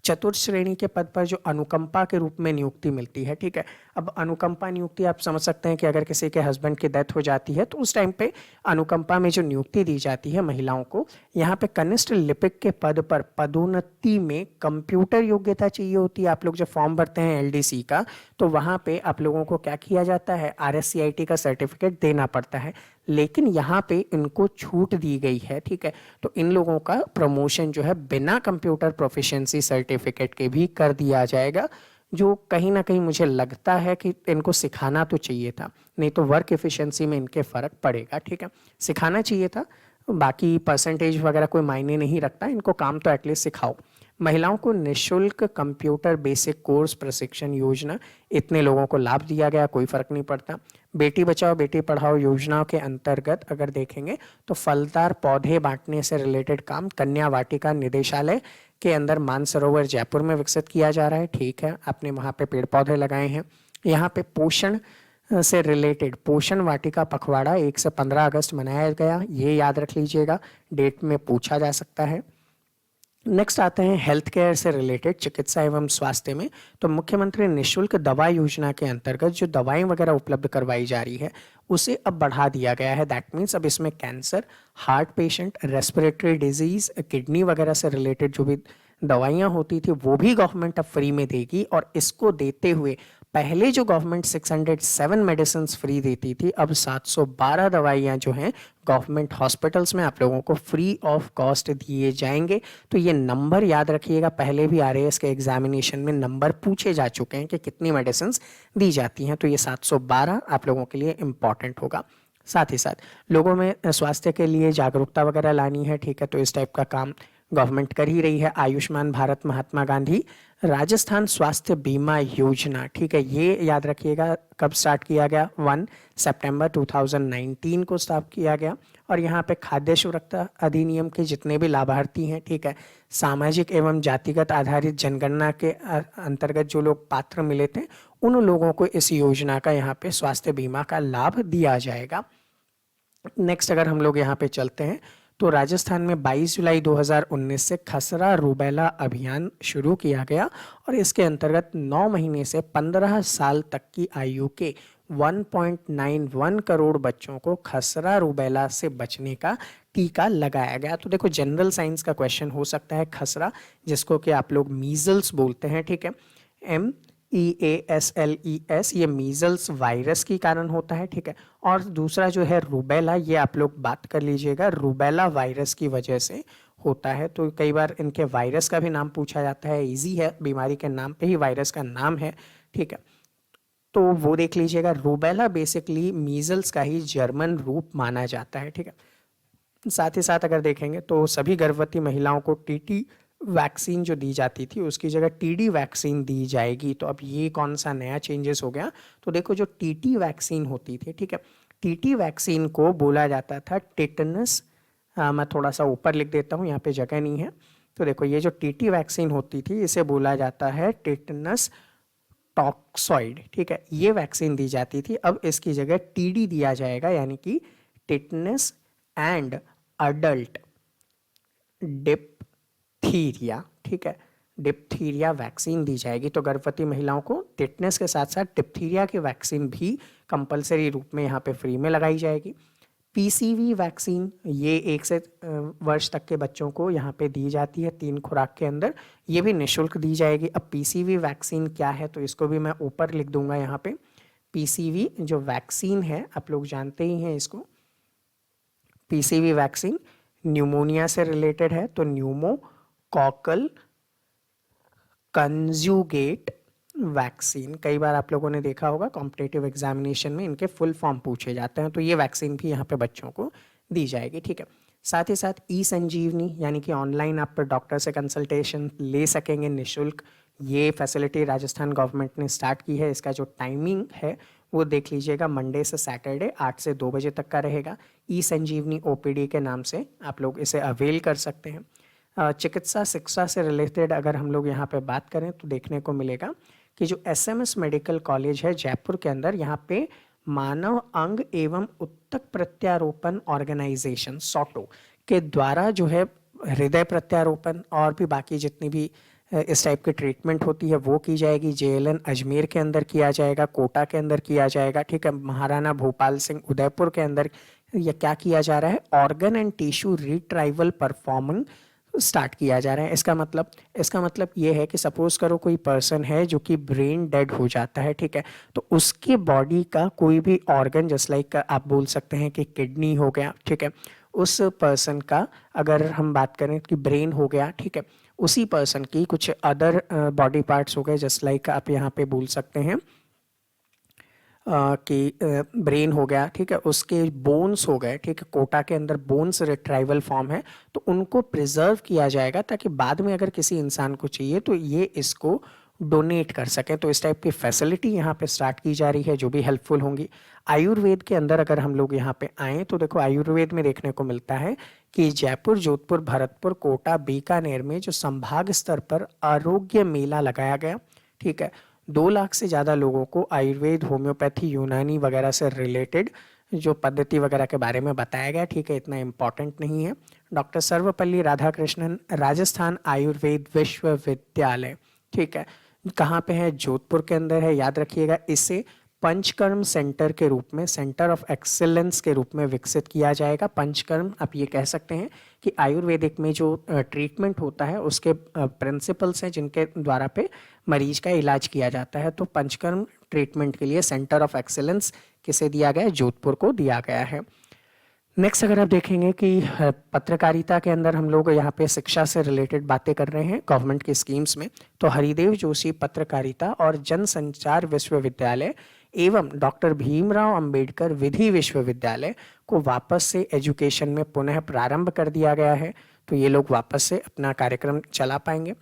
चतुर्थ श्रेणी के पद पर जो अनुकंपा के रूप में नियुक्ति मिलती है, ठीक है। अब अनुकंपा नियुक्ति आप समझ सकते हैं कि अगर किसी के हस्बैंड की डेथ हो जाती है तो उस टाइम पे अनुकंपा में जो नियुक्ति दी जाती है महिलाओं को, यहाँ पे कनिष्ठ लिपिक के पद पर पदोन्नति में कंप्यूटर योग्यता चाहिए होती है। आप लोग जब फॉर्म भरते हैं एलडीसी का, तो वहाँ पे आप लोगों को क्या किया जाता है, आरएससीआईटी का सर्टिफिकेट देना पड़ता है। लेकिन यहाँ पे इनको छूट दी गई है, ठीक है। तो इन लोगों का प्रमोशन जो है बिना कंप्यूटर प्रोफिशिएंसी सर्टिफिकेट के भी कर दिया जाएगा, जो कहीं ना कहीं मुझे लगता है कि इनको सिखाना तो चाहिए था, नहीं तो वर्क एफिशिएंसी में इनके फर्क पड़ेगा। ठीक है, सिखाना चाहिए था, बाकी परसेंटेज वगैरह कोई मायने नहीं रखता, इनको काम तो एटलीस्ट सिखाओ। महिलाओं को निःशुल्क कंप्यूटर बेसिक कोर्स प्रशिक्षण योजना, इतने लोगों को लाभ दिया गया, कोई फर्क नहीं पड़ता। बेटी बचाओ बेटी पढ़ाओ योजनाओं के अंतर्गत अगर देखेंगे तो फलदार पौधे बांटने से रिलेटेड काम कन्या वाटिका निदेशालय के अंदर मानसरोवर जयपुर में विकसित किया जा रहा है। ठीक है, आपने वहाँ पे पेड़ पौधे लगाए हैं। यहाँ पे पोषण से रिलेटेड पोषण वाटिका पखवाड़ा 1 से 15 अगस्त मनाया गया, ये याद रख लीजिएगा, डेट में पूछा जा सकता है। नेक्स्ट आते हैं हेल्थ केयर से रिलेटेड, चिकित्सा एवं स्वास्थ्य में। तो मुख्यमंत्री निःशुल्क दवा योजना के अंतर्गत जो दवाएं वगैरह उपलब्ध करवाई जा रही है उसे अब बढ़ा दिया गया है। दैट मीन्स अब इसमें cancer, heart patient, respiratory disease, kidney वगैरह से रिलेटेड जो भी दवाइयाँ होती थी वो भी गवर्नमेंट अब फ्री में देगी। और इसको देते हुए पहले जो गवर्नमेंट 607 मेडिसिन फ्री देती थी, अब 712 दवाइयाँ जो हैं गवर्नमेंट हॉस्पिटल्स में आप लोगों को फ्री ऑफ कॉस्ट दिए जाएंगे। तो ये नंबर याद रखिएगा, पहले भी आरएएस के एग्जामिनेशन में नंबर पूछे जा चुके हैं कि कितनी मेडिसिन दी जाती हैं, तो ये 712 आप लोगों के लिए इम्पॉर्टेंट होगा। साथ ही साथ लोगों में स्वास्थ्य के लिए जागरूकता वगैरह लानी है, ठीक है, तो इस टाइप का काम गवर्नमेंट कर ही रही है। आयुष्मान भारत महात्मा गांधी राजस्थान स्वास्थ्य बीमा योजना, ठीक है, ये याद रखिएगा कब स्टार्ट किया गया, 1 सितंबर 2019 को स्टार्ट किया गया। और यहाँ पे खाद्य सुरक्षा अधिनियम के जितने भी लाभार्थी हैं, ठीक है, सामाजिक एवं जातिगत आधारित जनगणना के अंतर्गत जो लोग पात्र मिले थे उन लोगों को इस योजना का यहाँ पे स्वास्थ्य बीमा का लाभ दिया जाएगा। नेक्स्ट अगर हम लोग यहाँ पे चलते हैं तो राजस्थान में 22 जुलाई 2019 से खसरा रूबेला अभियान शुरू किया गया, और इसके अंतर्गत 9 महीने से 15 साल तक की आयु के 1.91 करोड़ बच्चों को खसरा रूबेला से बचने का टीका लगाया गया। तो देखो जनरल साइंस का क्वेश्चन हो सकता है खसरा, जिसको कि आप लोग मीजल्स बोलते हैं, ठीक है, MEASLES, ये मीजल्स वायरस के कारण होता है, ठीक है। और दूसरा जो है रूबेला, ये आप लोग बात कर लीजिएगा, रूबेला वायरस की वजह से होता है। तो कई बार इनके वायरस का भी नाम पूछा जाता है, इजी है, बीमारी के नाम पे ही वायरस का नाम है, ठीक है, तो वो देख लीजिएगा। रूबेला बेसिकली मीजल्स का ही जर्मन रूप माना जाता है, ठीक है। साथ ही साथ अगर देखेंगे तो सभी गर्भवती महिलाओं को टीटी वैक्सीन जो दी जाती थी उसकी जगह टीडी वैक्सीन दी जाएगी। तो अब ये कौन सा नया चेंजेस हो गया, तो देखो जो टीटी वैक्सीन होती थी, ठीक है, टीटी वैक्सीन को बोला जाता था टेटनस, मैं थोड़ा सा ऊपर लिख देता हूँ, यहाँ पे जगह नहीं है। तो देखो ये जो टीटी वैक्सीन होती थी इसे बोला जाता है टेटनस टॉक्सॉइड, ठीक है, ये वैक्सीन दी जाती थी। अब इसकी जगह टीडी दिया जाएगा, यानी कि टिटनेस एंड अडल्ट डिप्थीरिया, ठीक है, डिप्थीरिया वैक्सीन दी जाएगी। तो गर्भवती महिलाओं को टिटनेस के साथ साथ डिप्थीरिया की वैक्सीन भी कंपलसरी रूप में यहाँ पे फ्री में लगाई जाएगी। पीसीवी वैक्सीन, ये 1 से वर्ष तक के बच्चों को यहाँ पे दी जाती है 3 खुराक के अंदर, ये भी निःशुल्क दी जाएगी। अब पीसीवी वैक्सीन क्या है, तो इसको भी मैं ऊपर लिख दूंगा यहाँ पे। पीसीवी जो वैक्सीन है, आप लोग जानते ही हैं इसको, पीसीवी वैक्सीन न्यूमोनिया से रिलेटेड है, तो न्यूमोकॉकल कंज्यूगेट वैक्सीन, कई बार आप लोगों ने देखा होगा कॉम्पिटिटिव एग्जामिनेशन में इनके फुल फॉर्म पूछे जाते हैं, तो ये वैक्सीन भी यहाँ पे बच्चों को दी जाएगी, ठीक है। साथ ही साथ ई संजीवनी, यानी कि ऑनलाइन आप डॉक्टर से कंसल्टेशन ले सकेंगे निःशुल्क, ये फैसिलिटी राजस्थान गवर्नमेंट ने स्टार्ट की है। इसका जो टाइमिंग है वो देख लीजिएगा, मंडे से सैटरडे 8 से 2 बजे तक का रहेगा। ई संजीवनी ओपीडी के नाम से आप लोग इसे अवेल कर सकते हैं। चिकित्सा शिक्षा से रिलेटेड अगर हम लोग यहाँ पे बात करें तो देखने को मिलेगा कि जो एसएमएस मेडिकल कॉलेज है जयपुर के अंदर, यहाँ पे मानव अंग एवं उत्तक प्रत्यारोपण ऑर्गेनाइजेशन सॉटो के द्वारा जो है हृदय प्रत्यारोपण और भी बाकी जितनी भी इस टाइप की ट्रीटमेंट होती है वो की जाएगी। जेएलएन अजमेर के अंदर किया जाएगा, कोटा के अंदर किया जाएगा, ठीक है। महाराणा भोपाल सिंह उदयपुर के अंदर यह क्या किया जा रहा है, organ and tissue retrieval performing start किया जा रहा है। इसका मतलब ये है कि सपोज करो कोई पर्सन है जो कि ब्रेन डेड हो जाता है, ठीक है, तो उसके बॉडी का कोई भी ऑर्गन, जस्ट लाइक आप बोल सकते हैं कि किडनी हो गया, ठीक है, उस पर्सन का अगर हम बात करें कि ब्रेन हो गया, ठीक है, उसी पर्सन की कुछ अदर बॉडी पार्ट्स हो गए, जस्ट लाइक आप यहाँ पे बोल सकते हैं कि ब्रेन हो गया, ठीक है, उसके बोन्स हो गए, ठीक है, कोटा के अंदर बोन्स रिट्राइवल फॉर्म है, तो उनको प्रिजर्व किया जाएगा ताकि बाद में अगर किसी इंसान को चाहिए तो ये इसको डोनेट कर सकें। तो इस टाइप की फैसिलिटी यहाँ पे स्टार्ट की जा रही है जो भी हेल्पफुल होंगी। आयुर्वेद के अंदर अगर हम लोग यहाँ पे आएँ तो देखो आयुर्वेद में देखने को मिलता है कि जयपुर, जोधपुर, भरतपुर, कोटा, बीकानेर में जो संभाग स्तर पर आरोग्य मेला लगाया गया, ठीक है, 2 लाख से ज़्यादा लोगों को आयुर्वेद, होम्योपैथी, यूनानी वगैरह से रिलेटेड जो पद्धति वगैरह के बारे में बताया गया, ठीक है, इतना इम्पॉर्टेंट नहीं है। डॉक्टर सर्वपल्ली राधाकृष्णन राजस्थान आयुर्वेद विश्वविद्यालय, ठीक है, कहाँ पे है, जोधपुर के अंदर है, याद रखिएगा। इसे पंचकर्म सेंटर के रूप में, सेंटर ऑफ एक्सीलेंस के रूप में विकसित किया जाएगा। पंचकर्म आप ये कह सकते हैं कि आयुर्वेदिक में जो ट्रीटमेंट होता है उसके प्रिंसिपल्स हैं जिनके द्वारा पे मरीज का इलाज किया जाता है। तो पंचकर्म ट्रीटमेंट के लिए सेंटर ऑफ एक्सीलेंस किसे दिया गया है, जोधपुर को दिया गया है। नेक्स्ट अगर आप देखेंगे कि पत्रकारिता के अंदर हम लोग यहाँ पे शिक्षा से रिलेटेड बातें कर रहे हैं गवर्नमेंट की स्कीम्स में, तो हरिदेव जोशी पत्रकारिता और जनसंचार विश्वविद्यालय एवं डॉक्टर भीमराव अंबेडकर विधि विश्वविद्यालय को वापस से एजुकेशन में पुनः प्रारंभ कर दिया गया है। तो ये लोग वापस से अपना कार्यक्रम चला पाएंगे।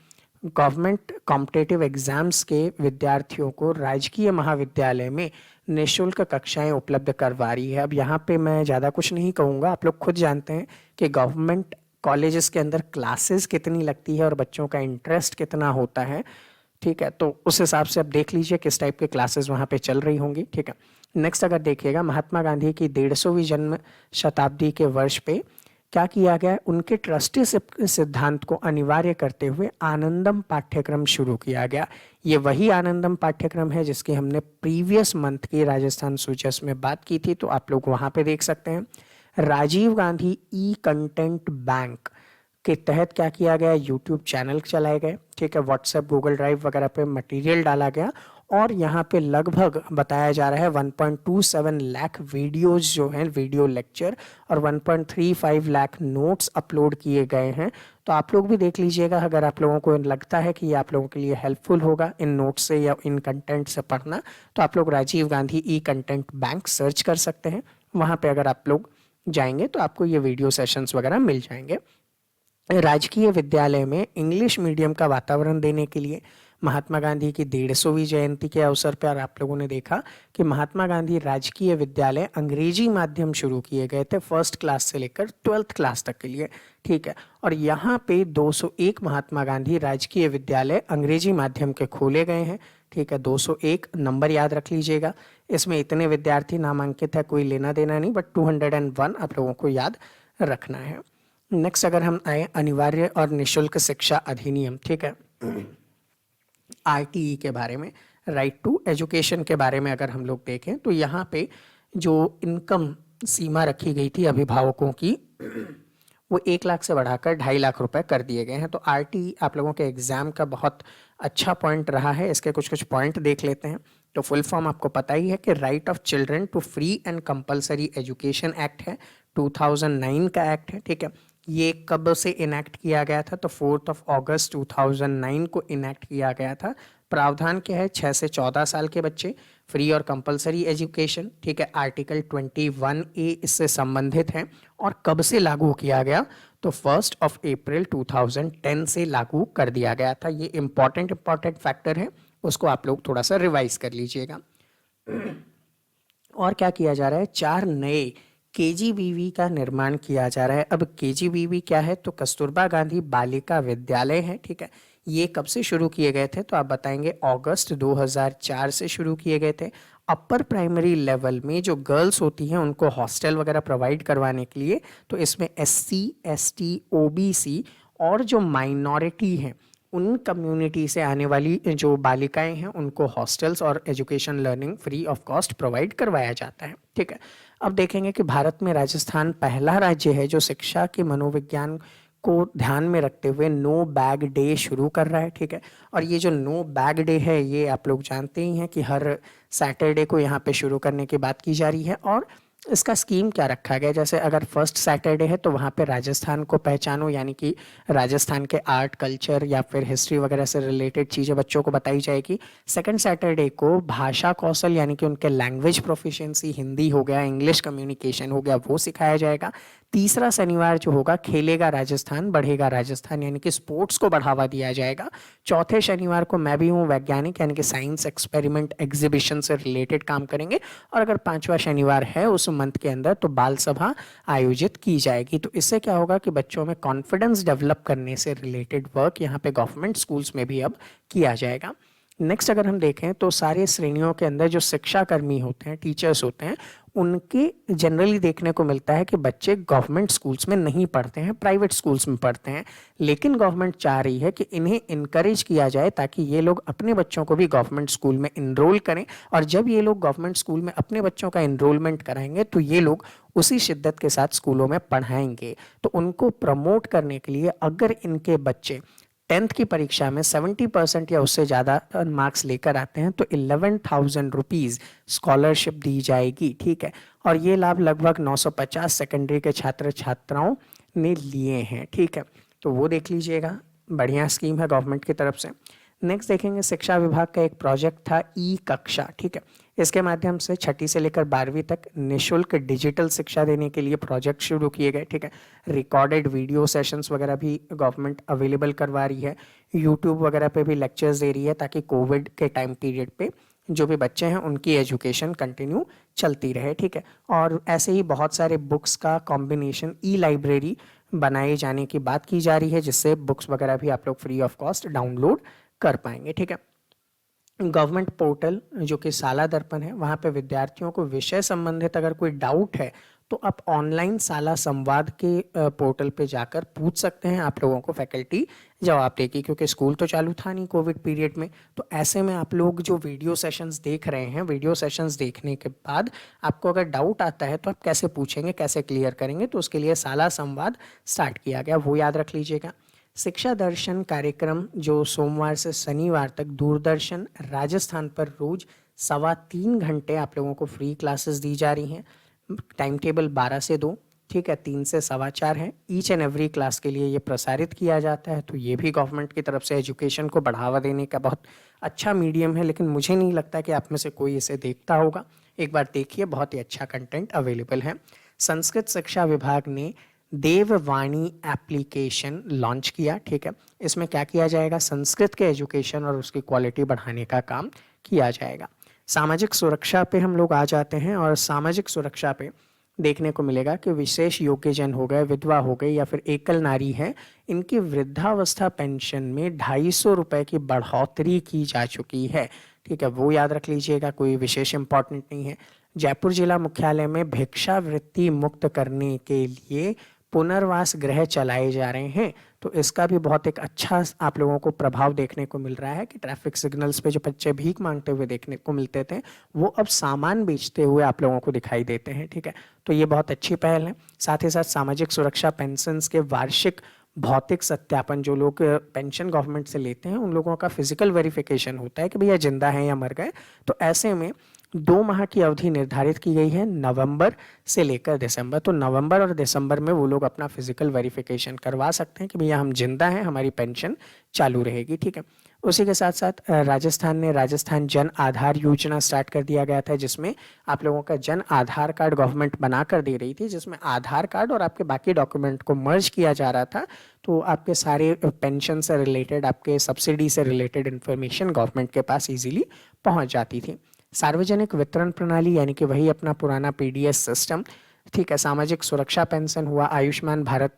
गवर्नमेंट कॉम्पिटिटिव एग्जाम्स के विद्यार्थियों को राजकीय महाविद्यालय में निःशुल्क कक्षाएं उपलब्ध करवा रही है। अब यहाँ पे मैं ज़्यादा कुछ नहीं कहूँगा, आप लोग खुद जानते हैं कि गवर्नमेंट कॉलेजेस के अंदर क्लासेस कितनी लगती है और बच्चों का इंटरेस्ट कितना होता है, ठीक है, तो उस हिसाब से आप देख लीजिए किस टाइप के क्लासेस वहाँ पे चल रही होंगी, ठीक है। नेक्स्ट अगर देखिएगा महात्मा गांधी की 150वीं जन्म शताब्दी के वर्ष पे क्या किया गया है, उनके ट्रस्टी सिद्धांत को अनिवार्य करते हुए आनंदम पाठ्यक्रम शुरू किया गया। ये वही आनंदम पाठ्यक्रम है जिसकी हमने प्रीवियस मंथ की राजस्थान सूचस में बात की थी, तो आप लोग वहाँ पे देख सकते हैं। राजीव गांधी ई कंटेंट बैंक के तहत क्या किया गया, यूट्यूब चैनल चलाए गए, ठीक है, व्हाट्सएप, गूगल ड्राइव वगैरह पे मटेरियल डाला गया और यहाँ पे लगभग बताया जा रहा है 1.27 लाख वीडियोस जो हैं, वीडियो लेक्चर, और 1.35 लाख नोट्स अपलोड किए गए हैं। तो आप लोग भी देख लीजिएगा, अगर आप लोगों को लगता है कि ये आप लोगों के लिए हेल्पफुल होगा इन नोट्स से या इन कंटेंट से पढ़ना, तो आप लोग राजीव गांधी ई कंटेंट बैंक सर्च कर सकते हैं। वहाँ पे अगर आप लोग जाएंगे तो आपको ये वीडियो सेशंस वगैरह मिल जाएंगे। राजकीय विद्यालय में इंग्लिश मीडियम का वातावरण देने के लिए महात्मा गांधी की 150वीं जयंती के अवसर पर आप लोगों ने देखा कि महात्मा गांधी राजकीय विद्यालय अंग्रेजी माध्यम शुरू किए गए थे, 1st क्लास से लेकर 12th क्लास तक के लिए, ठीक है, और यहाँ पे 201 महात्मा गांधी राजकीय विद्यालय अंग्रेजी माध्यम के खोले गए हैं, ठीक है, 201 नंबर याद रख लीजिएगा। इसमें इतने विद्यार्थी नामांकित है, कोई लेना देना नहीं, बट 201 आप लोगों को याद रखना है। नेक्स्ट अगर हम आए अनिवार्य और निशुल्क शिक्षा अधिनियम, ठीक है, आरटीई के बारे में, राइट टू एजुकेशन के बारे में अगर हम लोग देखें तो यहाँ पे जो इनकम सीमा रखी गई थी अभिभावकों की वो 1 लाख से बढ़ाकर 2.5 लाख रुपए कर दिए गए हैं। तो आरटीई आप लोगों के एग्जाम का बहुत अच्छा पॉइंट रहा है। इसके कुछ कुछ पॉइंट देख लेते हैं। तो फुल फॉर्म आपको पता ही है कि right of children to free and compulsory education act है, 2009 का एक्ट है, ठीक है। ये कब से इनैक्ट किया गया था? तो 4 अगस्त 2009 को इनैक्ट किया गया था। प्रावधान क्या है? 6 से 14 साल के बच्चे फ्री और कंपलसरी एजुकेशन, ठीक है। आर्टिकल 21A इससे संबंधित है। और कब से लागू किया गया? तो 1 अप्रैल 2010 से लागू कर दिया गया था। ये इंपॉर्टेंट फैक्टर है, उसको आप लोग थोड़ा सा रिवाइज कर लीजिएगा। और क्या किया जा रहा है? 4 नए केजीबीवी का निर्माण किया जा रहा है। अब केजीबीवी क्या है? तो कस्तूरबा गांधी बालिका विद्यालय है, ठीक है। ये कब से शुरू किए गए थे? तो आप बताएंगे अगस्त 2004 से शुरू किए गए थे। अपर प्राइमरी लेवल में जो गर्ल्स होती हैं उनको हॉस्टल वगैरह प्रोवाइड करवाने के लिए, तो इसमें SC, ST, OBC और जो माइनॉरिटी हैं उन कम्युनिटी से आने वाली जो बालिकाएं हैं उनको हॉस्टल्स और education learning free of cost provide करवाया जाता है, ठीक है। अब देखेंगे कि भारत में राजस्थान पहला राज्य है जो शिक्षा के मनोविज्ञान को ध्यान में रखते हुए नो बैग डे शुरू कर रहा है, ठीक है। और ये जो नो बैग डे है ये आप लोग जानते ही हैं कि हर सैटरडे को यहाँ पे शुरू करने की बात की जा रही है। और इसका स्कीम क्या रखा गया? जैसे अगर फर्स्ट सैटरडे है तो वहाँ पे राजस्थान को पहचानो, यानी कि राजस्थान के आर्ट, कल्चर या फिर हिस्ट्री वगैरह से रिलेटेड चीज़ें बच्चों को बताई जाएगी। सेकंड सैटरडे को भाषा कौशल यानी कि उनके लैंग्वेज प्रोफिशिएंसी, हिंदी हो गया, इंग्लिश कम्युनिकेशन हो गया, वो सिखाया जाएगा। तीसरा शनिवार जो होगा खेलेगा राजस्थान बढ़ेगा राजस्थान, यानी कि स्पोर्ट्स को बढ़ावा दिया जाएगा। चौथे शनिवार को मैं भी हूँ वैज्ञानिक यानी कि साइंस एक्सपेरिमेंट एग्जीबिशन से रिलेटेड काम करेंगे। और अगर 5वां शनिवार है उस मंथ के अंदर तो बाल सभा आयोजित की जाएगी। तो इससे क्या होगा कि बच्चों में कॉन्फिडेंस डेवलप करने से रिलेटेड वर्क यहाँ पे गवर्नमेंट स्कूल्स में भी अब किया जाएगा। नेक्स्ट अगर हम देखें तो सारे श्रेणियों के अंदर जो शिक्षा कर्मी होते हैं, टीचर्स होते हैं, उनके जनरली देखने को मिलता है कि बच्चे गवर्नमेंट स्कूल्स में नहीं पढ़ते हैं, प्राइवेट स्कूल्स में पढ़ते हैं। लेकिन गवर्नमेंट चाह रही है कि इन्हें इनकरेज किया जाए ताकि ये लोग अपने बच्चों को भी गवर्नमेंट स्कूल में इनरोल करें। और जब ये लोग गवर्नमेंट स्कूल में अपने बच्चों का इनरोलमेंट कराएंगे तो ये लोग उसी शिद्दत के साथ स्कूलों में पढ़ाएंगे। तो उनको प्रमोट करने के लिए अगर इनके बच्चे 10th की परीक्षा में 70% या उससे ज़्यादा मार्क्स लेकर आते हैं तो 11,000 रुपीज़ स्कॉलरशिप दी जाएगी, ठीक है। और ये लाभ लगभग 950 सेकेंडरी के छात्र छात्राओं ने लिए हैं, ठीक है। तो वो देख लीजिएगा, बढ़िया स्कीम है गवर्नमेंट की तरफ से। नेक्स्ट देखेंगे शिक्षा विभाग का एक प्रोजेक्ट था ई कक्षा, ठीक है। इसके माध्यम से 6ठी से लेकर 12वीं तक निःशुल्क डिजिटल शिक्षा देने के लिए प्रोजेक्ट शुरू किए गए, ठीक है। रिकॉर्डेड वीडियो सेशंस वगैरह भी गवर्नमेंट अवेलेबल करवा रही है, यूट्यूब वगैरह पे भी लेक्चर्स दे रही है ताकि कोविड के टाइम पीरियड पे जो भी बच्चे हैं उनकी एजुकेशन कंटिन्यू चलती रहे, ठीक है। और ऐसे ही बहुत सारे बुक्स का कॉम्बिनेशन ई लाइब्रेरी बनाए जाने की बात की जा रही है जिससे बुक्स वगैरह भी आप लोग फ्री ऑफ कॉस्ट डाउनलोड कर पाएंगे, ठीक है। गवर्नमेंट पोर्टल जो कि साला दर्पण है, वहाँ पे विद्यार्थियों को विषय संबंधित अगर कोई डाउट है तो आप ऑनलाइन साला संवाद के पोर्टल पे जाकर पूछ सकते हैं। आप लोगों को फैकल्टी जवाब देगी, क्योंकि स्कूल तो चालू था नहीं कोविड पीरियड में। तो ऐसे में आप लोग जो वीडियो सेशंस देख रहे हैं, वीडियो सेशंस देखने के बाद आपको अगर डाउट आता है तो आप कैसे पूछेंगे, कैसे क्लियर करेंगे? तो उसके लिए साला संवाद स्टार्ट किया गया, वो याद रख लीजिएगा। शिक्षा दर्शन कार्यक्रम जो सोमवार से शनिवार तक दूरदर्शन राजस्थान पर रोज 3.25 घंटे आप लोगों को फ्री क्लासेस दी जा रही हैं। टाइम टेबल 12 से 2, ठीक है, 3 से 4.25 है। ईच एंड एवरी क्लास के लिए ये प्रसारित किया जाता है। तो ये भी गवर्नमेंट की तरफ से एजुकेशन को बढ़ावा देने का बहुत अच्छा मीडियम है, लेकिन मुझे नहीं लगता कि आप में से कोई इसे देखता होगा। एक बार देखिए, बहुत ही अच्छा कंटेंट अवेलेबल है। संस्कृत शिक्षा विभाग ने देववाणी एप्लीकेशन लॉन्च किया, ठीक है। इसमें क्या किया जाएगा? संस्कृत के एजुकेशन और उसकी क्वालिटी बढ़ाने का काम किया जाएगा। सामाजिक सुरक्षा पे हम लोग आ जाते हैं और सामाजिक सुरक्षा पे देखने को मिलेगा कि विशेष योग्यजन हो गए, विधवा हो गई या फिर एकल नारी है, इनकी वृद्धावस्था पेंशन में 250 रुपए की बढ़ोतरी की जा चुकी है, ठीक है, वो याद रख लीजिएगा, कोई विशेष इंपॉर्टेंट नहीं है। जयपुर जिला मुख्यालय में भिक्षावृत्ति मुक्त करने के लिए पुनर्वास गृह चलाए जा रहे हैं। तो इसका भी बहुत एक अच्छा आप लोगों को प्रभाव देखने को मिल रहा है कि ट्रैफिक सिग्नल्स पे जो बच्चे भीख मांगते हुए देखने को मिलते थे, वो अब सामान बेचते हुए आप लोगों को दिखाई देते हैं। ठीक है, तो ये बहुत अच्छी पहल है। साथ ही साथ सामाजिक सुरक्षा पेंशन के वार्षिक भौतिक सत्यापन, जो लोग पेंशन गवर्नमेंट से लेते हैं उन लोगों का फिजिकल वेरिफिकेशन होता है कि भैया जिंदा हैं या मर गए। तो ऐसे में 2 माह की अवधि निर्धारित की गई है, नवंबर से लेकर दिसंबर। तो नवंबर और दिसंबर में वो लोग अपना फिजिकल वेरिफिकेशन करवा सकते हैं कि भैया हम जिंदा हैं, हमारी पेंशन चालू रहेगी। ठीक है, उसी के साथ साथ राजस्थान ने राजस्थान जन आधार योजना स्टार्ट कर दिया गया था, जिसमें आप लोगों का जन आधार कार्ड गवर्नमेंट बना कर दे रही थी, जिसमें आधार कार्ड और आपके बाकी डॉक्यूमेंट को मर्ज किया जा रहा था। तो आपके सारे पेंशन से रिलेटेड, आपके सब्सिडी से रिलेटेड इन्फॉर्मेशन गवर्नमेंट के पास इजीली पहुंच जाती थी। सार्वजनिक वितरण प्रणाली यानी कि वही अपना पुराना पीडीएस सिस्टम, ठीक है, सामाजिक सुरक्षा पेंशन हुआ, आयुष्मान भारत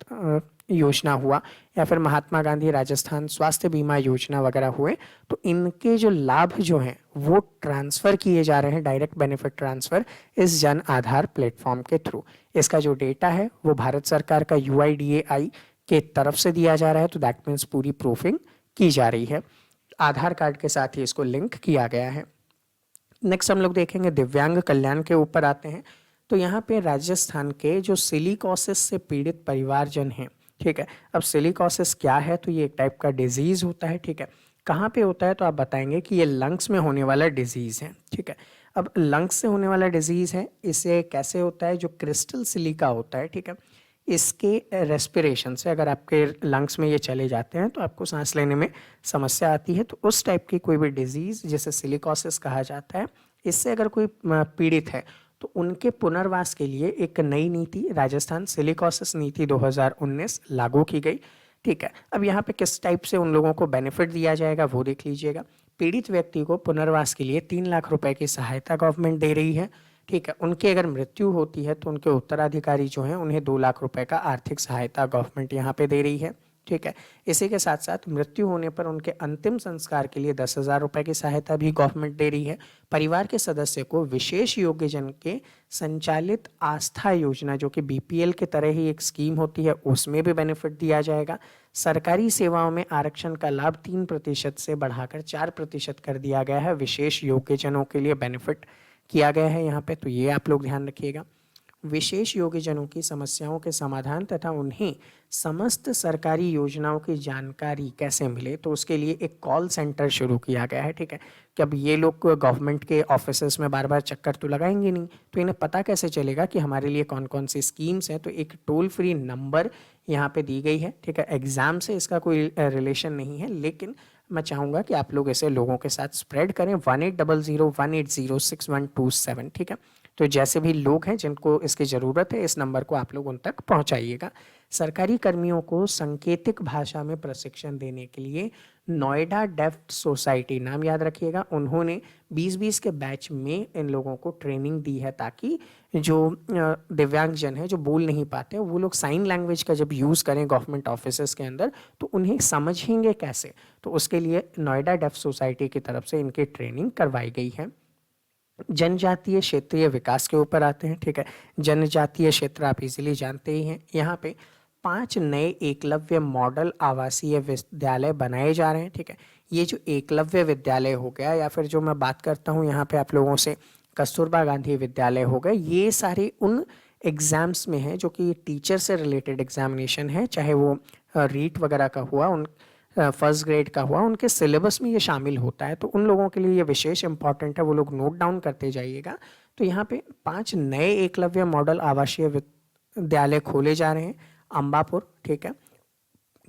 योजना हुआ, या फिर महात्मा गांधी राजस्थान स्वास्थ्य बीमा योजना वगैरह हुए, तो इनके जो लाभ जो हैं वो ट्रांसफ़र किए जा रहे हैं, डायरेक्ट बेनिफिट ट्रांसफ़र इस जन आधार प्लेटफॉर्म के थ्रू। इसका जो डेटा है वो भारत सरकार का UIDAI के तरफ से दिया जा रहा है, तो दैट मीन्स पूरी प्रूफिंग की जा रही है, आधार कार्ड के साथ ही इसको लिंक किया गया है। नेक्स्ट हम लोग देखेंगे दिव्यांग कल्याण के ऊपर आते हैं। तो यहाँ पे राजस्थान के जो सिलिकोसिस से पीड़ित परिवारजन हैं, ठीक है, अब सिलिकोसिस क्या है, तो ये एक टाइप का डिजीज़ होता है। ठीक है, कहाँ पे होता है, तो आप बताएंगे कि ये लंग्स में होने वाला डिजीज़ है। ठीक है, अब लंग्स से होने वाला डिजीज़ है, इसे कैसे होता है, जो क्रिस्टल सिलिका होता है, ठीक है, इसके रेस्पिरेशन से अगर आपके लंग्स में ये चले जाते हैं तो आपको सांस लेने में समस्या आती है। तो उस टाइप की कोई भी डिजीज़ जिसे सिलिकोसिस कहा जाता है, इससे अगर कोई पीड़ित है तो उनके पुनर्वास के लिए एक नई नीति, राजस्थान सिलिकोसिस नीति 2019 लागू की गई। ठीक है, अब यहाँ पे किस टाइप से उन लोगों को बेनिफिट दिया जाएगा वो देख लीजिएगा। पीड़ित व्यक्ति को पुनर्वास के लिए 3 लाख रुपए की सहायता गवर्नमेंट दे रही है। ठीक है, उनकी अगर मृत्यु होती है तो उनके उत्तराधिकारी जो हैं उन्हें 2 लाख रुपए का आर्थिक सहायता गवर्नमेंट यहाँ पे दे रही है। ठीक है, इसी के साथ साथ मृत्यु होने पर उनके अंतिम संस्कार के लिए 10,000 रुपए की सहायता भी गवर्नमेंट दे रही है। परिवार के सदस्य को विशेष योग्यजन के संचालित आस्था योजना, जो कि BPL के तरह ही एक स्कीम होती है, उसमें भी बेनिफिट दिया जाएगा। सरकारी सेवाओं में आरक्षण का लाभ 3% से बढ़ाकर 4% कर दिया गया है, विशेष योग्यजनों के लिए बेनिफिट किया गया है यहाँ पे, तो ये आप लोग ध्यान रखिएगा। विशेष योग्यजनों की समस्याओं के समाधान तथा उन्हें समस्त सरकारी योजनाओं की जानकारी कैसे मिले, तो उसके लिए एक कॉल सेंटर शुरू किया गया है। ठीक है, कि अब ये लोग गवर्नमेंट के ऑफिसेस में बार बार चक्कर तो लगाएंगे नहीं, तो इन्हें पता कैसे चलेगा कि हमारे लिए कौन कौन सी स्कीम्स हैं। तो एक टोल फ्री नंबर यहाँ पे दी गई है। ठीक है, एग्ज़ाम से इसका कोई रिलेशन नहीं है, लेकिन मैं चाहूँगा कि आप लोग इसे लोगों के साथ स्प्रेड करें। 1800-180-6127। ठीक है, तो जैसे भी लोग हैं जिनको इसकी ज़रूरत है, इस नंबर को आप लोग उन तक पहुंचाइएगा। सरकारी कर्मियों को सांकेतिक भाषा में प्रशिक्षण देने के लिए नोएडा डेफ सोसाइटी, नाम याद रखिएगा, उन्होंने 2020 के बैच में इन लोगों को ट्रेनिंग दी है, ताकि जो दिव्यांगजन है जो बोल नहीं पाते वो लोग साइन लैंग्वेज का जब यूज़ करें गवर्नमेंट ऑफिसेस के अंदर तो उन्हें समझेंगे कैसे। तो उसके लिए नोएडा डेफ सोसाइटी की तरफ से इनकी ट्रेनिंग करवाई गई है। जनजातीय क्षेत्रीय विकास के ऊपर आते हैं। ठीक है, जनजातीय क्षेत्र आप इजीली जानते ही हैं। यहाँ पे 5 नए एकलव्य मॉडल आवासीय विद्यालय बनाए जा रहे हैं। ठीक है, ये जो एकलव्य विद्यालय हो गया, या फिर जो मैं बात करता हूँ यहाँ पे आप लोगों से कस्तूरबा गांधी विद्यालय हो गए, ये सारे उन एग्ज़ाम्स में हैं जो कि टीचर से रिलेटेड एग्जामिनेशन है, चाहे वो रीट वगैरह का हुआ, उन फर्स्ट ग्रेड का हुआ, उनके सिलेबस में ये शामिल होता है। तो उन लोगों के लिए ये विशेष इंपॉर्टेंट है, वो लोग नोट डाउन करते जाइएगा। तो यहाँ पे 5 नए एकलव्य मॉडल आवासीय विद्यालय खोले जा रहे हैं। अम्बापुर, ठीक है,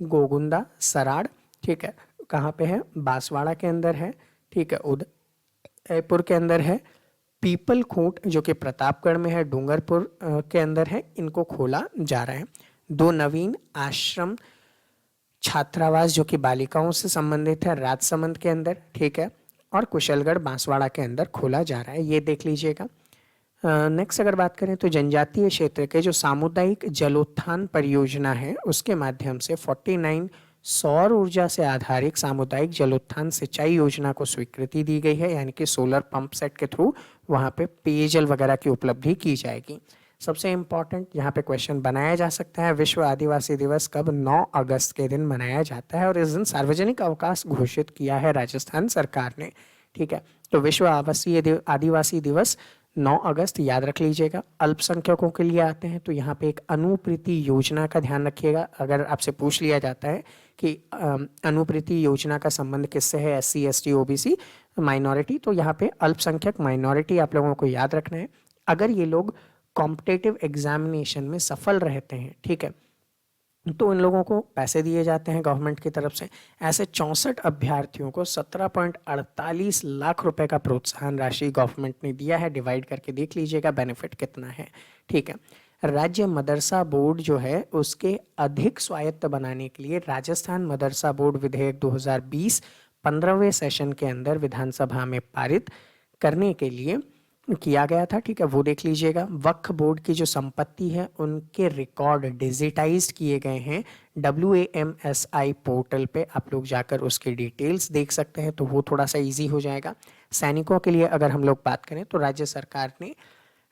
गोगुंदा, सराड़, ठीक है, कहाँ पे है, बांसवाड़ा के अंदर है। ठीक है, उदयपुर के अंदर है। पीपल खूंट जो कि प्रतापगढ़ में है, डूंगरपुर के अंदर है, इनको खोला जा रहा है। 2 नवीन आश्रम छात्रावास जो कि बालिकाओं से संबंधित है, राजसमंद के अंदर, ठीक है, और कुशलगढ़ बांसवाड़ा के अंदर खोला जा रहा है, ये देख लीजिएगा। नेक्स्ट अगर बात करें तो जनजातीय क्षेत्र के जो सामुदायिक जलोत्थान परियोजना है, उसके माध्यम से 49 सौर ऊर्जा से आधारित सामुदायिक जलोत्थान सिंचाई योजना को स्वीकृति दी गई है, यानी कि सोलर पंप सेट के थ्रू वहाँ पे पेयजल वगैरह की उपलब्धि की जाएगी। सबसे इम्पॉर्टेंट यहाँ पे क्वेश्चन बनाया जा सकता है, विश्व आदिवासी दिवस कब 9 अगस्त के दिन मनाया जाता है, और इस दिन सार्वजनिक अवकाश घोषित किया है राजस्थान सरकार ने। ठीक है, तो विश्व आदिवासी दिवस 9 अगस्त याद रख लीजिएगा। अल्पसंख्यकों के लिए आते हैं तो यहाँ पे एक अनुप्रीति योजना का ध्यान रखिएगा। अगर आपसे पूछ लिया जाता है कि अनुप्रीति योजना का संबंध किससे है, SC ST OBC माइनॉरिटी, तो यहाँ पे अल्पसंख्यक माइनॉरिटी आप लोगों को याद रखना है। अगर ये लोग कॉम्पिटेटिव एग्जामिनेशन में सफल रहते हैं, ठीक है, तो इन लोगों को पैसे दिए जाते हैं गवर्नमेंट की तरफ से। ऐसे 64 अभ्यर्थियों को 17.48 लाख रुपए का प्रोत्साहन राशि गवर्नमेंट ने दिया है। डिवाइड करके देख लीजिएगा बेनिफिट कितना है। ठीक है, राज्य मदरसा बोर्ड जो है उसके अधिक स्वायत्त बनाने के लिए राजस्थान मदरसा बोर्ड विधेयक 2020 15वें सेशन के अंदर विधानसभा में पारित करने के लिए किया गया था। ठीक है, वो देख लीजिएगा। वक्फ बोर्ड की जो संपत्ति है उनके रिकॉर्ड डिजिटाइज किए गए हैं WAMSI पोर्टल पे, आप लोग जाकर उसके डिटेल्स देख सकते हैं, तो वो थोड़ा सा इजी हो जाएगा। सैनिकों के लिए अगर हम लोग बात करें तो राज्य सरकार ने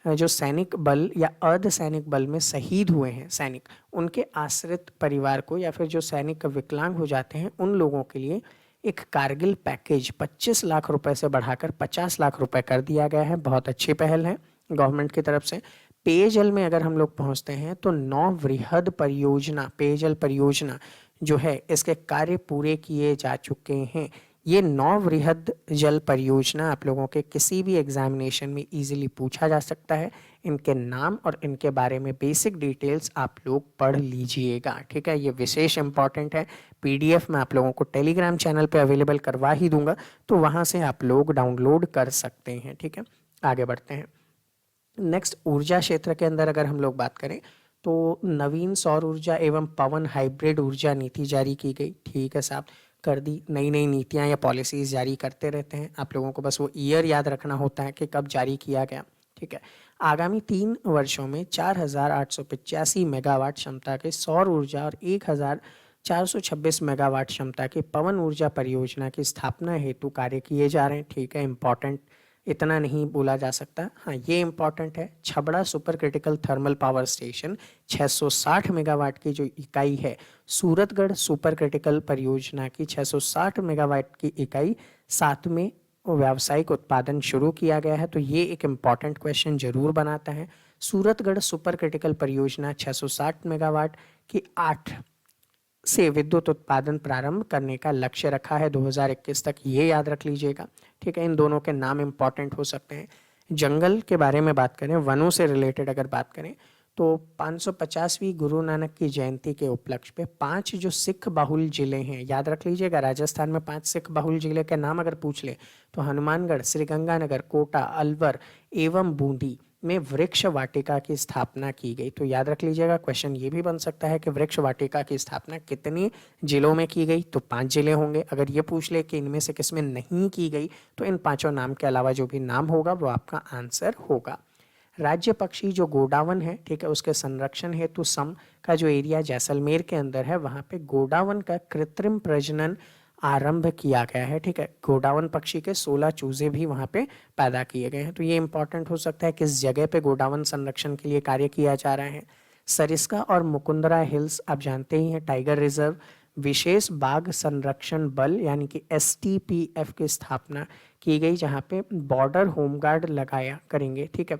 जो सैनिक बल या अर्ध सैनिक बल में शहीद हुए हैं सैनिक, उनके आश्रित परिवार को या फिर जो सैनिक विकलांग हो जाते हैं उन लोगों के लिए एक कारगिल पैकेज 25 लाख रुपए से बढ़ाकर 50 लाख रुपए कर दिया गया है। बहुत अच्छी पहल है गवर्नमेंट की तरफ से। पेयजल में अगर हम लोग पहुंचते हैं तो 9 वृहद परियोजना, पेयजल परियोजना जो है इसके कार्य पूरे किए जा चुके हैं। ये 9 वृहद जल परियोजना आप लोगों के किसी भी एग्जामिनेशन में इजीली पूछा जा सकता है। इनके नाम और इनके बारे में बेसिक डिटेल्स आप लोग पढ़ लीजिएगा। ठीक है, ये विशेष इंपॉर्टेंट है। PDF मैं आप लोगों को टेलीग्राम चैनल पे अवेलेबल करवा ही दूंगा, तो वहाँ से आप लोग डाउनलोड कर सकते हैं। ठीक है, आगे बढ़ते हैं। नेक्स्ट, ऊर्जा क्षेत्र के अंदर अगर हम लोग बात करें तो नवीन सौर ऊर्जा एवं पवन हाइब्रिड ऊर्जा नीति जारी की गई। ठीक है साहब, कर दी। नई नई नीतियां या पॉलिसीज जारी करते रहते हैं, आप लोगों को बस वो ईयर याद रखना होता है कि कब जारी किया गया। ठीक है, आगामी 3 वर्षों में 4,885 मेगावाट क्षमता के सौर ऊर्जा और 1,426 मेगावाट क्षमता के पवन ऊर्जा परियोजना की स्थापना हेतु कार्य किए जा रहे हैं। ठीक है, इंपॉर्टेंट इतना नहीं बोला जा सकता। हाँ, ये इंपॉर्टेंट है। Chhabra super critical thermal power station 660 megawatt की जो इकाई है, सूरतगढ़ सुपर क्रिटिकल परियोजना की 660 मेगावाट की इकाई 7वें व्यावसायिक उत्पादन शुरू किया गया है। तो ये एक इम्पॉर्टेंट क्वेश्चन जरूर बनाता है। सूरतगढ़ सुपर क्रिटिकल परियोजना 660 मेगावाट की 8 से विद्युत उत्पादन प्रारंभ करने का लक्ष्य रखा है 2021 तक, ये याद रख लीजिएगा। ठीक है, इन दोनों के नाम इंपॉर्टेंट हो सकते हैं। जंगल के बारे में बात करें, वनों से रिलेटेड अगर बात करें तो 550वीं गुरु नानक की जयंती के उपलक्ष्य पे 5 जो सिख बहुल जिले हैं, याद रख लीजिएगा। राजस्थान में 5 सिख बहुल जिले के नाम अगर पूछ ले तो हनुमानगढ़, श्रीगंगानगर, कोटा, अलवर एवं बूंदी में वृक्ष वाटिका की स्थापना की गई। तो याद रख लीजिएगा, क्वेश्चन ये भी बन सकता है कि वृक्ष वाटिका की स्थापना कितने जिलों में की गई, तो 5 जिले होंगे। अगर ये पूछ ले कि इनमें से किसमें नहीं की गई, तो इन 5 नाम के अलावा जो भी नाम होगा वो आपका आंसर होगा। राज्य पक्षी जो गोडावन है, ठीक है, उसके संरक्षण हेतु सम का जो एरिया जैसलमेर के अंदर है, वहाँ पे गोडावन का कृत्रिम प्रजनन आरंभ किया गया है। ठीक है, गोडावन पक्षी के 16 चूजे भी वहाँ पे पैदा किए गए हैं। तो ये इंपॉर्टेंट हो सकता है किस जगह पे गोडावन संरक्षण के लिए कार्य किया जा रहा है। सरिस्का और मुकुंदरा हिल्स आप जानते ही हैं टाइगर रिजर्व, विशेष बाघ संरक्षण बल यानी कि STPF की स्थापना की गई, जहाँ पे बॉर्डर होमगार्ड लगाया करेंगे। ठीक है,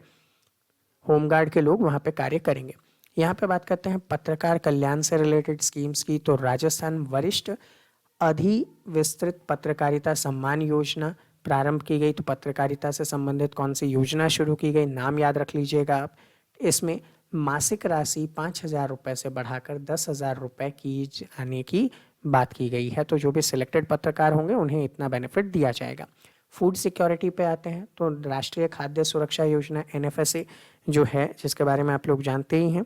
होमगार्ड के लोग वहाँ पे कार्य करेंगे। यहाँ पे बात करते हैं पत्रकार कल्याण से रिलेटेड स्कीम्स की, तो राजस्थान वरिष्ठ अधिविस्तृत पत्रकारिता सम्मान योजना प्रारंभ की गई। तो पत्रकारिता से संबंधित कौन सी योजना शुरू की गई, नाम याद रख लीजिएगा आप। इसमें मासिक राशि 5,000 रुपये से बढ़ाकर 10,000 रुपये की जाने की बात की गई है। तो जो भी सिलेक्टेड पत्रकार होंगे उन्हें इतना बेनिफिट दिया जाएगा। फूड सिक्योरिटी पे आते हैं तो राष्ट्रीय खाद्य सुरक्षा योजना NFSA जो है, जिसके बारे में आप लोग जानते ही हैं।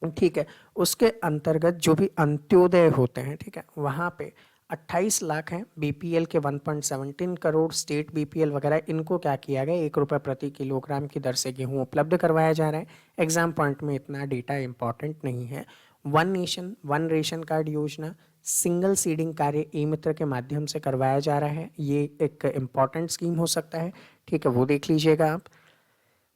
ठीक है, उसके अंतर्गत जो भी अंत्योदय होते हैं, ठीक है, वहाँ पे 28 लाख हैं। BPL के 1.17 करोड़, स्टेट BPL वगैरह, इनको क्या किया गया, 1 रुपये प्रति किलोग्राम की दर से गेहूँ उपलब्ध करवाया जा रहा है। एग्जाम पॉइंट में इतना डेटा इंपॉर्टेंट नहीं है। One nation one ration card योजना सिंगल सीडिंग कार्य ई मित्र के माध्यम से करवाया जा रहा है, ये एक इम्पॉर्टेंट स्कीम हो सकता है, ठीक है, वो देख लीजिएगा आप।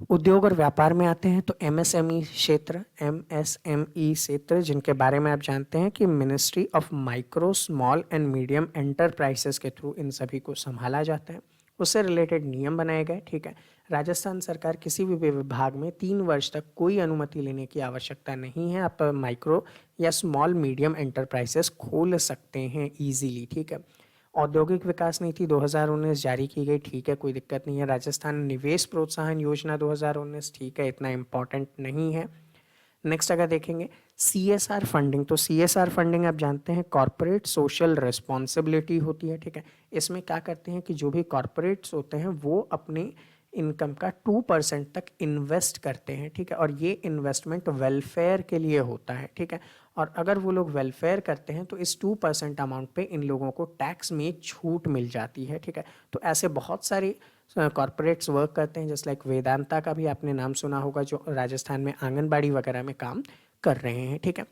उद्योग और व्यापार में आते हैं तो एमएसएमई क्षेत्र, एमएसएमई क्षेत्र जिनके बारे में आप जानते हैं कि ministry of micro small and medium enterprises के थ्रू इन सभी को संभाला जाता है, उससे रिलेटेड नियम बनाए गए, ठीक है। राजस्थान सरकार किसी भी विभाग में 3 वर्ष तक कोई अनुमति लेने की आवश्यकता नहीं है, आप माइक्रो या स्मॉल मीडियम एंटरप्राइजेस खोल सकते हैं ईजीली, ठीक है। औद्योगिक विकास नीति 2019 जारी की गई, ठीक है, कोई दिक्कत नहीं है। राजस्थान निवेश प्रोत्साहन योजना 2019, ठीक है, इतना इम्पॉर्टेंट नहीं है। नेक्स्ट अगर देखेंगे सीएसआर फंडिंग, तो सीएसआर फंडिंग आप जानते हैं कॉर्पोरेट सोशल रिस्पॉन्सिबिलिटी होती है, ठीक है। इसमें क्या करते हैं कि जो भी कॉर्पोरेट्स होते हैं वो अपने इनकम का 2% तक इन्वेस्ट करते हैं, ठीक है, और ये इन्वेस्टमेंट वेलफेयर के लिए होता है, ठीक है। और अगर वो लोग वेलफेयर करते हैं तो इस 2% अमाउंट पे इन लोगों को टैक्स में छूट मिल जाती है, ठीक है। तो ऐसे बहुत सारे कॉर्पोरेट्स वर्क करते हैं, जैसे लाइक वेदांता का भी आपने नाम सुना होगा, जो राजस्थान में आंगनबाड़ी वगैरह में काम कर रहे हैं, ठीक है।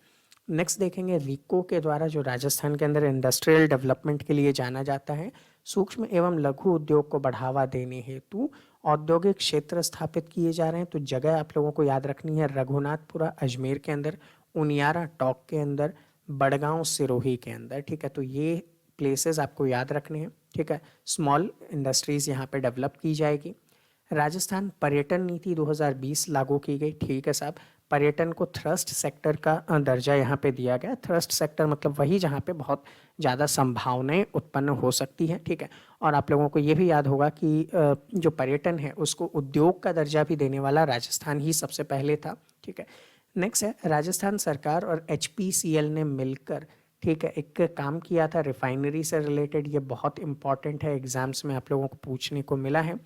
नेक्स्ट देखेंगे रिको के द्वारा जो राजस्थान के अंदर इंडस्ट्रियल डेवलपमेंट के लिए जाना जाता है, सूक्ष्म एवं लघु उद्योग को बढ़ावा देने हेतु औद्योगिक क्षेत्र स्थापित किए जा रहे हैं। तो जगह आप लोगों को याद रखनी है, रघुनाथपुरा अजमेर के अंदर, उनियारा टोंक के अंदर, बड़गांव सिरोही के अंदर, ठीक है। तो ये प्लेसेस आपको याद रखने हैं, ठीक है। स्मॉल इंडस्ट्रीज यहाँ पे डेवलप की जाएगी। राजस्थान पर्यटन नीति 2020 लागू की गई, ठीक है साहब। पर्यटन को थ्रस्ट सेक्टर का दर्जा यहाँ पे दिया गया। थ्रस्ट सेक्टर मतलब वही जहाँ पे बहुत ज़्यादा संभावनाएं उत्पन्न हो सकती हैं, ठीक है। और आप लोगों को ये भी याद होगा कि जो पर्यटन है उसको उद्योग का दर्जा भी देने वाला राजस्थान ही सबसे पहले था, ठीक है। नेक्स्ट है राजस्थान सरकार और एचपीसीएल ने मिलकर, ठीक है, एक काम किया था रिफाइनरी से रिलेटेड, ये बहुत इंपॉर्टेंट है, एग्जाम्स में आप लोगों को पूछने को मिला है।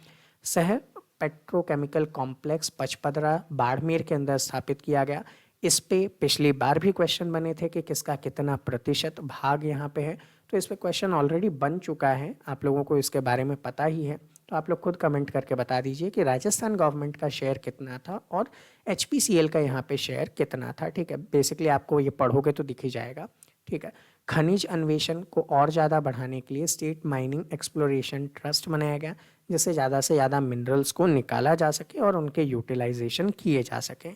सह पेट्रोकेमिकल कॉम्प्लेक्स पचपदरा बाड़मेर के अंदर स्थापित किया गया। इस पे पिछली बार भी क्वेश्चन बने थे कि किसका कितना प्रतिशत भाग यहाँ पे है, तो इस पे क्वेश्चन ऑलरेडी बन चुका है, आप लोगों को इसके बारे में पता ही है। तो आप लोग खुद कमेंट करके बता दीजिए कि राजस्थान गवर्नमेंट का शेयर कितना था और एचपीसीएल का यहाँ पे शेयर कितना था, ठीक है। बेसिकली आपको ये पढ़ोगे तो दिख ही जाएगा, ठीक है। खनिज अन्वेषण को और ज़्यादा बढ़ाने के लिए स्टेट माइनिंग एक्सप्लोरेशन ट्रस्ट बनाया गया, जिससे ज़्यादा से ज़्यादा मिनरल्स को निकाला जा सके और उनके यूटिलाइजेशन किए जा सके।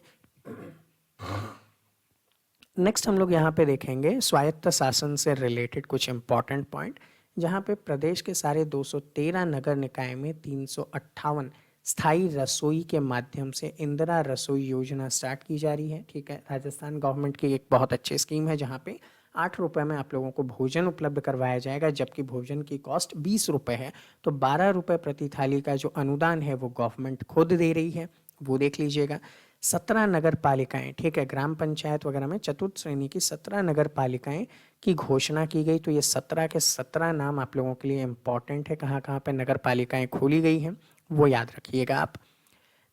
नेक्स्ट हम लोग यहाँ पे देखेंगे स्वायत्त शासन से रिलेटेड कुछ इंपॉर्टेंट पॉइंट, जहाँ पे प्रदेश के सारे 213 नगर निकाय में 358 स्थायी रसोई के माध्यम से इंदिरा रसोई योजना स्टार्ट की जा रही है, ठीक है। राजस्थान गवर्नमेंट की एक बहुत अच्छी स्कीम है, जहाँ पे 8 रुपये में आप लोगों को भोजन उपलब्ध करवाया जाएगा, जबकि भोजन की कॉस्ट 20 रुपये है। तो 12 रुपये प्रति थाली का जो अनुदान है वो गवर्नमेंट खुद दे रही है, वो देख लीजिएगा। 17 नगर पालिकाएँ, ठीक है, ग्राम पंचायत वगैरह में चतुर्थ श्रेणी की 17 नगर पालिकाएँ की घोषणा की गई। तो ये 17 के 17 नाम आप लोगों के लिए इम्पॉर्टेंट है, कहाँ कहाँ पे नगर पालिकाएँ खोली गई हैं वो याद रखिएगा आप।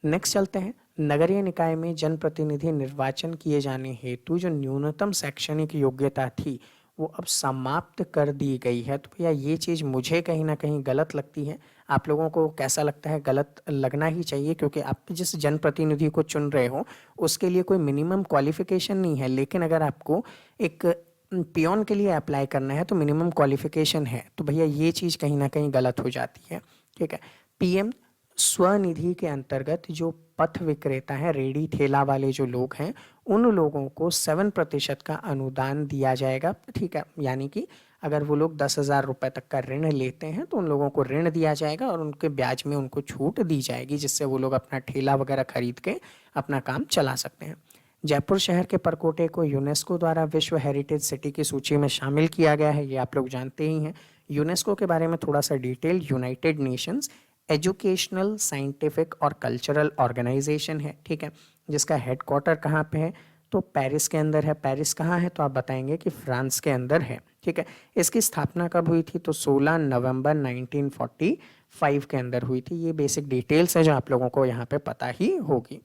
नेक्स्ट चलते हैं, नगरीय निकाय में जनप्रतिनिधि निर्वाचन किए जाने हेतु जो न्यूनतम शैक्षणिक योग्यता थी वो अब समाप्त कर दी गई है। तो भैया ये चीज़ मुझे कहीं ना कहीं गलत लगती है, आप लोगों को कैसा लगता है? गलत लगना ही चाहिए, क्योंकि आप जिस जनप्रतिनिधि को चुन रहे हो उसके लिए कोई मिनिमम क्वालिफिकेशन नहीं है, लेकिन अगर आपको एक पियोन के लिए अप्लाई करना है तो मिनिमम क्वालिफिकेशन है। तो भैया ये चीज़ कहीं ना कहीं गलत हो जाती है, ठीक है। पीएम स्वनिधि के अंतर्गत जो पथ विक्रेता हैं, रेडी ठेला वाले जो लोग हैं, उन लोगों को 7% का अनुदान दिया जाएगा, ठीक है। यानी कि अगर वो लोग 10,000 रुपये तक का ऋण लेते हैं तो उन लोगों को ऋण दिया जाएगा और उनके ब्याज में उनको छूट दी जाएगी, जिससे वो लोग अपना ठेला वगैरह खरीद के अपना काम चला सकते हैं। जयपुर शहर के परकोटे को यूनेस्को द्वारा विश्व हेरिटेज सिटी की सूची में शामिल किया गया है, ये आप लोग जानते ही हैं। यूनेस्को के बारे में थोड़ा सा detail, United Nations educational, scientific और कल्चरल ऑर्गेनाइजेशन है, ठीक है, जिसका हेडक्वार्टर कहाँ पे है? तो पेरिस के अंदर है। पेरिस कहाँ है? तो आप बताएंगे कि फ्रांस के अंदर है, ठीक है। इसकी स्थापना कब हुई थी? तो 16 नवंबर 1945 के अंदर हुई थी। ये बेसिक डिटेल्स है जो आप लोगों को यहाँ पे पता ही होगी।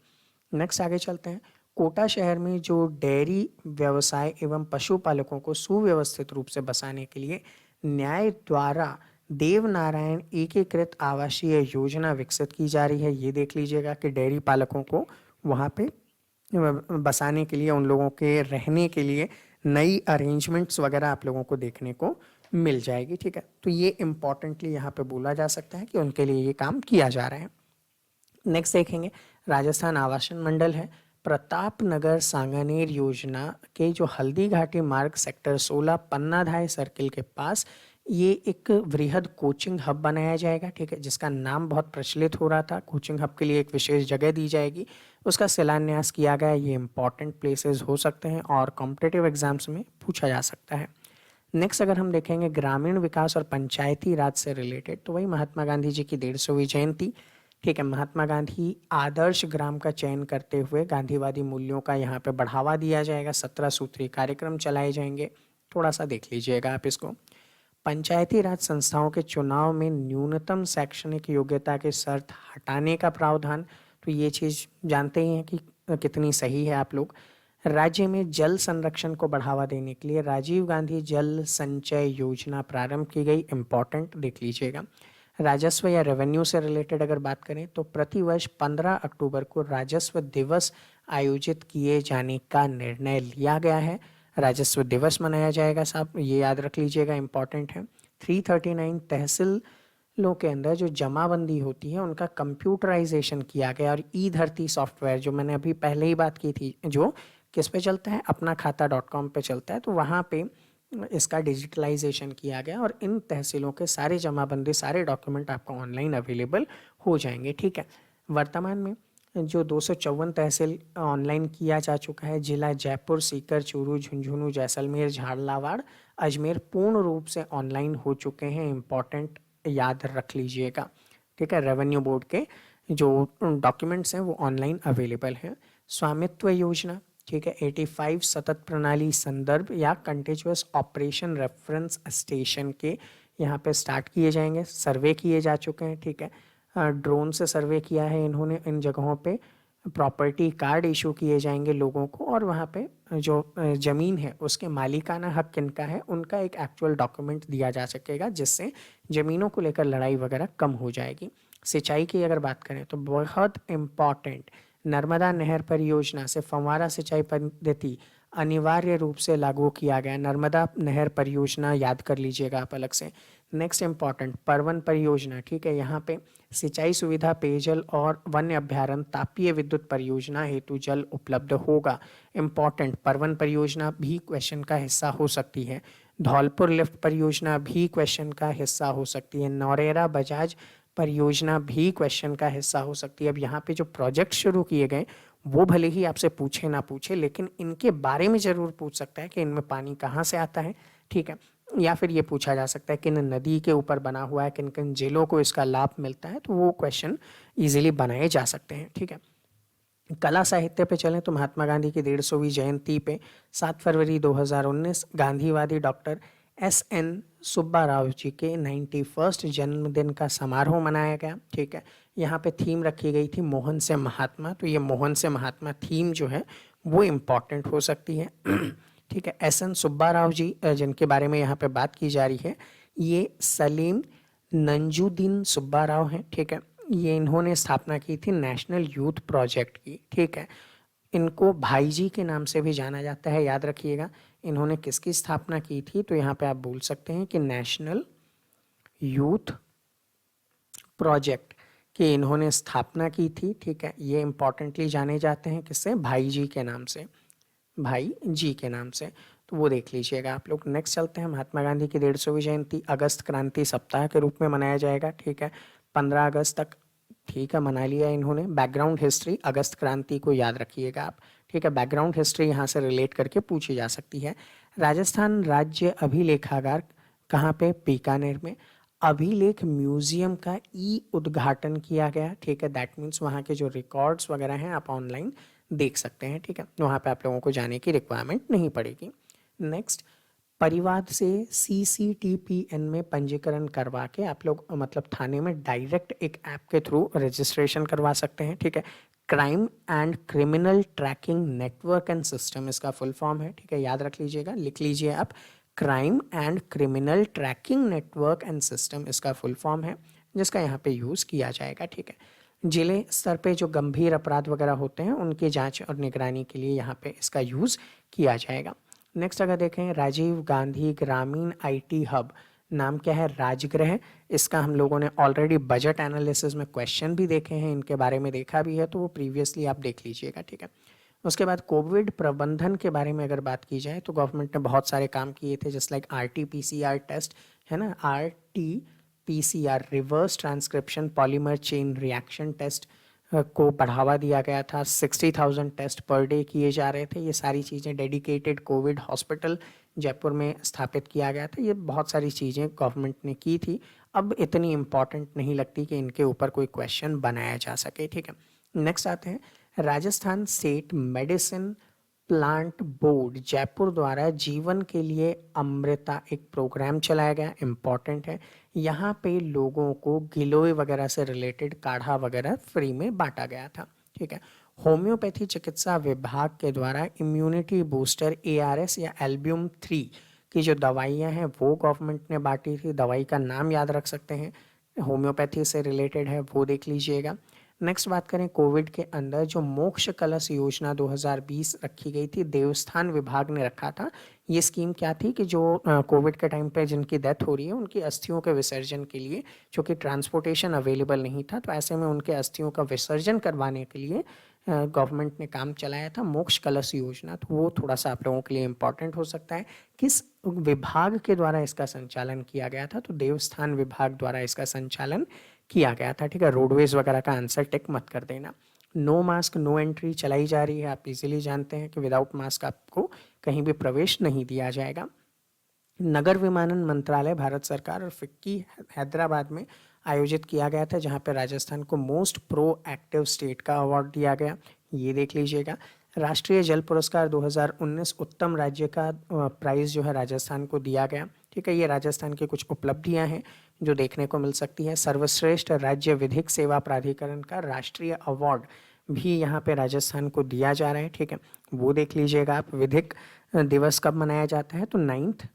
नेक्स्ट आगे चलते हैं। कोटा शहर में जो डेयरी व्यवसाय एवं पशुपालकों को सुव्यवस्थित रूप से बसाने के लिए न्याय द्वारा देवनारायण एकीकृत आवासीय योजना विकसित की जा रही है। ये देख लीजिएगा कि डेयरी पालकों को वहाँ पे बसाने के लिए, उन लोगों के रहने के लिए नई अरेंजमेंट्स वगैरह आप लोगों को देखने को मिल जाएगी। ठीक है, तो ये इम्पॉर्टेंटली यहाँ पे बोला जा सकता है कि उनके लिए ये काम किया जा रहा है। नेक्स्ट देखेंगे, राजस्थान आवासन मंडल है, प्रताप नगर सांगानेर योजना के जो हल्दी घाटी मार्ग सेक्टर 16 पन्नाधाय सर्किल के पास ये एक वृहद कोचिंग हब बनाया जाएगा। ठीक है, जिसका नाम बहुत प्रचलित हो रहा था, कोचिंग हब के लिए एक विशेष जगह दी जाएगी, उसका शिलान्यास किया गया। ये इंपॉर्टेंट प्लेसेस हो सकते हैं और कॉम्पिटिटिव एग्जाम्स में पूछा जा सकता है। नेक्स्ट अगर हम देखेंगे ग्रामीण विकास और पंचायती राज से रिलेटेड, तो वही महात्मा गांधी जी की 150वीं जयंती। ठीक है, महात्मा गांधी आदर्श ग्राम का चयन करते हुए गांधीवादी मूल्यों का यहाँ पे बढ़ावा दिया जाएगा, 17 सूत्री कार्यक्रम चलाए जाएंगे। थोड़ा सा देख लीजिएगा आप इसको। पंचायती राज संस्थाओं के चुनाव में न्यूनतम शैक्षणिक योग्यता के शर्त हटाने का प्रावधान, तो ये चीज़ जानते ही हैं कि कितनी सही है आप लोग। राज्य में जल संरक्षण को बढ़ावा देने के लिए राजीव गांधी जल संचय योजना प्रारंभ की गई, इंपॉर्टेंट देख लीजिएगा। राजस्व या रेवेन्यू से रिलेटेड अगर बात करें तो प्रतिवर्ष 15 अक्टूबर को राजस्व दिवस आयोजित किए जाने का निर्णय लिया गया है। राजस्व दिवस मनाया जाएगा साहब, ये याद रख लीजिएगा, इंपॉर्टेंट है। 339 तहसीलों के अंदर जो जमाबंदी होती है उनका कंप्यूटराइजेशन किया गया, और ई धरती सॉफ्टवेयर जो मैंने अभी पहले ही बात की थी, जो किस पे चलता है, अपना खाता.com पे चलता है, तो वहाँ पे इसका डिजिटलाइजेशन किया गया और इन तहसीलों के सारे जमाबंदी, सारे डॉक्यूमेंट आपको ऑनलाइन अवेलेबल हो जाएंगे। ठीक है, वर्तमान में जो 254 तहसील ऑनलाइन किया जा चुका है, जिला जयपुर, सीकर, चूरू, झुंझुनू, जैसलमेर, झालावाड़, अजमेर पूर्ण रूप से ऑनलाइन हो चुके हैं, इंपॉर्टेंट याद रख लीजिएगा। ठीक है, रेवेन्यू बोर्ड के जो डॉक्यूमेंट्स हैं वो ऑनलाइन अवेलेबल हैं। स्वामित्व योजना, ठीक है, 85 सतत प्रणाली संदर्भ या कंटिन्यूअस ऑपरेशन रेफरेंस स्टेशन के यहाँ पे स्टार्ट किए जाएंगे, सर्वे किए जा चुके हैं। ठीक है, ड्रोन से सर्वे किया है इन्होंने, इन जगहों पे प्रॉपर्टी कार्ड इशू किए जाएंगे लोगों को, और वहाँ पे जो ज़मीन है उसके मालिकाना हक किनका है उनका एक एक्चुअल डॉक्यूमेंट दिया जा सकेगा, जिससे ज़मीनों को लेकर लड़ाई वगैरह कम हो जाएगी। सिंचाई की अगर बात करें तो बहुत इम्पॉर्टेंट, नर्मदा नहर परियोजना से फव्वारा सिंचाई पद्धति अनिवार्य रूप से लागू किया गया। नर्मदा नहर परियोजना याद कर लीजिएगा आप अलग से। नेक्स्ट इम्पॉर्टेंट, परवन परियोजना, ठीक है, यहाँ पे सिंचाई सुविधा, पेयजल और वन्य अभ्यारण्य, तापीय विद्युत परियोजना हेतु जल उपलब्ध होगा। इम्पॉर्टेंट, परवन परियोजना भी क्वेश्चन का हिस्सा हो सकती है। धौलपुर लिफ्ट परियोजना भी क्वेश्चन का हिस्सा हो सकती है। नौरेरा बजाज परियोजना भी क्वेश्चन का हिस्सा हो सकती है। अब यहाँ पे जो प्रोजेक्ट शुरू किए गए वो भले ही आपसे पूछे ना पूछे, लेकिन इनके बारे में ज़रूर पूछ सकता है कि इनमें पानी कहाँ से आता है। ठीक है, या फिर ये पूछा जा सकता है किन नदी के ऊपर बना हुआ है, किन किन जिलों को इसका लाभ मिलता है, तो वो क्वेश्चन इजीली बनाए जा सकते हैं। ठीक है, कला साहित्य पे चलें तो महात्मा गांधी की 150वीं जयंती पे 7 फरवरी 2019 गांधीवादी डॉक्टर एस.एन. सुब्बा राव जी के 91 जन्मदिन का समारोह मनाया गया। ठीक है, यहाँ पे थीम रखी गई थी मोहन से महात्मा, तो ये मोहन से महात्मा थीम जो है वो इम्पॉर्टेंट हो सकती है। ठीक है, एस.एन. सुब्बा राव जी जिनके बारे में यहाँ पे बात की जा रही है, ये सलीम नंजुद्दीन सुब्बा राव हैं। ठीक है, ये इन्होंने स्थापना की थी नेशनल यूथ प्रोजेक्ट की। ठीक है, इनको भाई जी के नाम से भी जाना जाता है, याद रखिएगा। इन्होंने किसकी स्थापना की थी, तो यहाँ पे आप बोल सकते हैं कि नेशनल यूथ प्रोजेक्ट की इन्होंने स्थापना की थी। ठीक है, ये इंपॉर्टेंटली जाने जाते हैं किससे, भाई जी के नाम से, भाई जी के नाम से, तो वो देख लीजिएगा आप लोग। नेक्स्ट चलते हैं, महात्मा गांधी की 150वीं जयंती अगस्त क्रांति सप्ताह के रूप में मनाया जाएगा। ठीक है, 15 अगस्त तक, ठीक है, मना लिया इन्होंने। बैकग्राउंड हिस्ट्री, अगस्त क्रांति को याद रखिएगा आप। ठीक है, बैकग्राउंड हिस्ट्री यहाँ से रिलेट करके पूछी जा सकती है। राजस्थान राज्य अभिलेखागार कहाँ पे, बीकानेर में। अभिलेख म्यूजियम का ई उद्घाटन किया गया। ठीक है, दैट मीन्स वहाँ के जो रिकॉर्ड्स वगैरह हैं आप ऑनलाइन देख सकते हैं। ठीक है, वहाँ पे आप लोगों को जाने की रिक्वायरमेंट नहीं पड़ेगी। नेक्स्ट, परिवाद से CCTPN में पंजीकरण करवा के आप लोग मतलब थाने में डायरेक्ट एक ऐप के थ्रू रजिस्ट्रेशन करवा सकते हैं। ठीक है, crime and criminal tracking network and system इसका फुल फॉर्म है। ठीक है, याद रख लीजिएगा, लिख लीजिए आप, crime and criminal tracking network and system इसका फुल फॉर्म है, जिसका यहाँ पे यूज़ किया जाएगा। ठीक है, जिले स्तर पे जो गंभीर अपराध वगैरह होते हैं उनकी जांच और निगरानी के लिए यहाँ पे इसका यूज़ किया जाएगा। नेक्स्ट अगर देखें राजीव गांधी ग्रामीण आईटी हब, नाम क्या है, राजगृह। इसका हम लोगों ने ऑलरेडी बजट एनालिसिस में क्वेश्चन भी देखे हैं, इनके बारे में देखा भी है, तो वो प्रीवियसली आप देख लीजिएगा, ठीक है। उसके बाद कोविड प्रबंधन के बारे में अगर बात की जाए तो गवर्नमेंट ने बहुत सारे काम किए थे, जस्ट लाइक RT-PCR टेस्ट है ना, RT-PCR reverse transcription polymer chain reaction test को बढ़ावा दिया गया था। 60,000 टेस्ट पर डे किए जा रहे थे। ये सारी चीज़ें, डेडिकेटेड कोविड हॉस्पिटल जयपुर में स्थापित किया गया था। ये बहुत सारी चीज़ें गवर्नमेंट ने की थी, अब इतनी इम्पॉर्टेंट नहीं लगती कि इनके ऊपर कोई क्वेश्चन बनाया जा सके, ठीक है। नेक्स्ट आते हैं Rajasthan state medicine plant board Jaipur द्वारा जीवन के लिए अमृता एक प्रोग्राम चलाया गया, इम्पॉर्टेंट है। यहाँ पे लोगों को गिलोय वगैरह से रिलेटेड काढ़ा वगैरह फ्री में बांटा गया था, ठीक है। होम्योपैथी चिकित्सा विभाग के द्वारा इम्यूनिटी बूस्टर ARS या एल्ब्यूम 3 की जो दवाइयाँ हैं वो गवर्नमेंट ने बांटी थी। दवाई का नाम याद रख सकते हैं, होम्योपैथी से रिलेटेड है, वो देख लीजिएगा। नेक्स्ट बात करें कोविड के अंदर जो मोक्ष कलश योजना 2020 रखी गई थी, देवस्थान विभाग ने रखा था। ये स्कीम क्या थी कि जो कोविड के टाइम पे जिनकी डेथ हो रही है उनकी अस्थियों के विसर्जन के लिए, चूँकि ट्रांसपोर्टेशन अवेलेबल नहीं था, तो ऐसे में उनके अस्थियों का विसर्जन करवाने के लिए गवर्नमेंट ने काम चलाया था, मोक्ष कलश योजना। तो वो थोड़ा सा आप लोगों के लिए इम्पॉर्टेंट हो सकता है। किस विभाग के द्वारा इसका संचालन किया गया था, तो देवस्थान विभाग द्वारा इसका संचालन किया गया था, ठीक है। रोडवेज वगैरह का आंसर टिक मत कर देना। नो मास्क नो एंट्री चलाई जा रही है, आप इजीली जानते हैं कि विदाउट मास्क आपको कहीं भी प्रवेश नहीं दिया जाएगा। नगर विमानन मंत्रालय भारत सरकार और फिक्की हैदराबाद में आयोजित किया गया था, जहां पे राजस्थान को मोस्ट प्रोएक्टिव स्टेट का अवार्ड दिया गया, ये देख लीजिएगा। राष्ट्रीय जल पुरस्कार 2019 उत्तम राज्य का प्राइज़ जो है राजस्थान को दिया गया, ठीक है। ये राजस्थान की कुछ उपलब्धियां हैं जो देखने को मिल सकती है। सर्वश्रेष्ठ राज्य विधिक सेवा प्राधिकरण का राष्ट्रीय अवार्ड भी यहाँ पे राजस्थान को दिया जा रहा है, ठीक है, वो देख लीजिएगा आप। विधिक दिवस कब मनाया जाता है, तो 9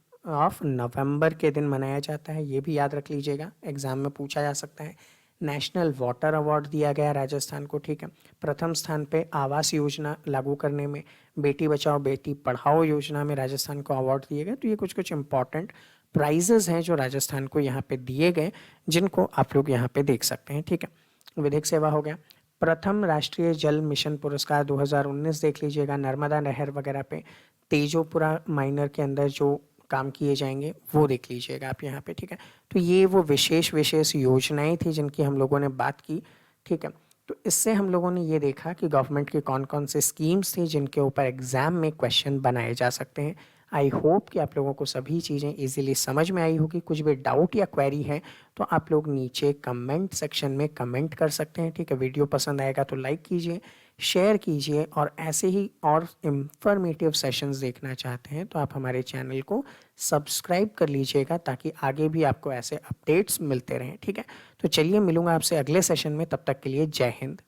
नवंबर के दिन मनाया जाता है, ये भी याद रख लीजिएगा, एग्जाम में पूछा जा सकता है। नेशनल वाटर अवार्ड दिया गया राजस्थान को, ठीक है। प्रथम स्थान पे आवास योजना लागू करने में, बेटी बचाओ बेटी पढ़ाओ योजना में राजस्थान को अवार्ड दिए गए। तो ये कुछ कुछ इंपॉर्टेंट प्राइजेस हैं जो राजस्थान को यहाँ पे दिए गए, जिनको आप लोग यहाँ पे देख सकते हैं, ठीक है। विधिक सेवा हो गया। प्रथम राष्ट्रीय जल मिशन पुरस्कार 2019 देख लीजिएगा, नर्मदा नहर वगैरह पे तेजोपुरा माइनर के अंदर जो काम किए जाएंगे वो देख लीजिएगा आप यहाँ पे, ठीक है। तो ये वो विशेष विशेष योजनाएं थी जिनकी हम लोगों ने बात की, ठीक है। तो इससे हम लोगों ने ये देखा कि गवर्नमेंट की कौन कौन से स्कीम्स थी जिनके ऊपर एग्जाम में क्वेश्चन बनाए जा सकते हैं। आई होप कि आप लोगों को सभी चीज़ें इजीली समझ में आई होगी। कुछ भी डाउट या क्वेरी है तो आप लोग नीचे कमेंट सेक्शन में कमेंट कर सकते हैं, ठीक है। वीडियो पसंद आएगा तो लाइक कीजिए, शेयर कीजिए, और ऐसे ही और इंफॉर्मेटिव सेशंस देखना चाहते हैं तो आप हमारे चैनल को सब्सक्राइब कर लीजिएगा, ताकि आगे भी आपको ऐसे अपडेट्स मिलते रहें, ठीक है। तो चलिए मिलूंगा आपसे अगले सेशन में, तब तक के लिए जय हिंद।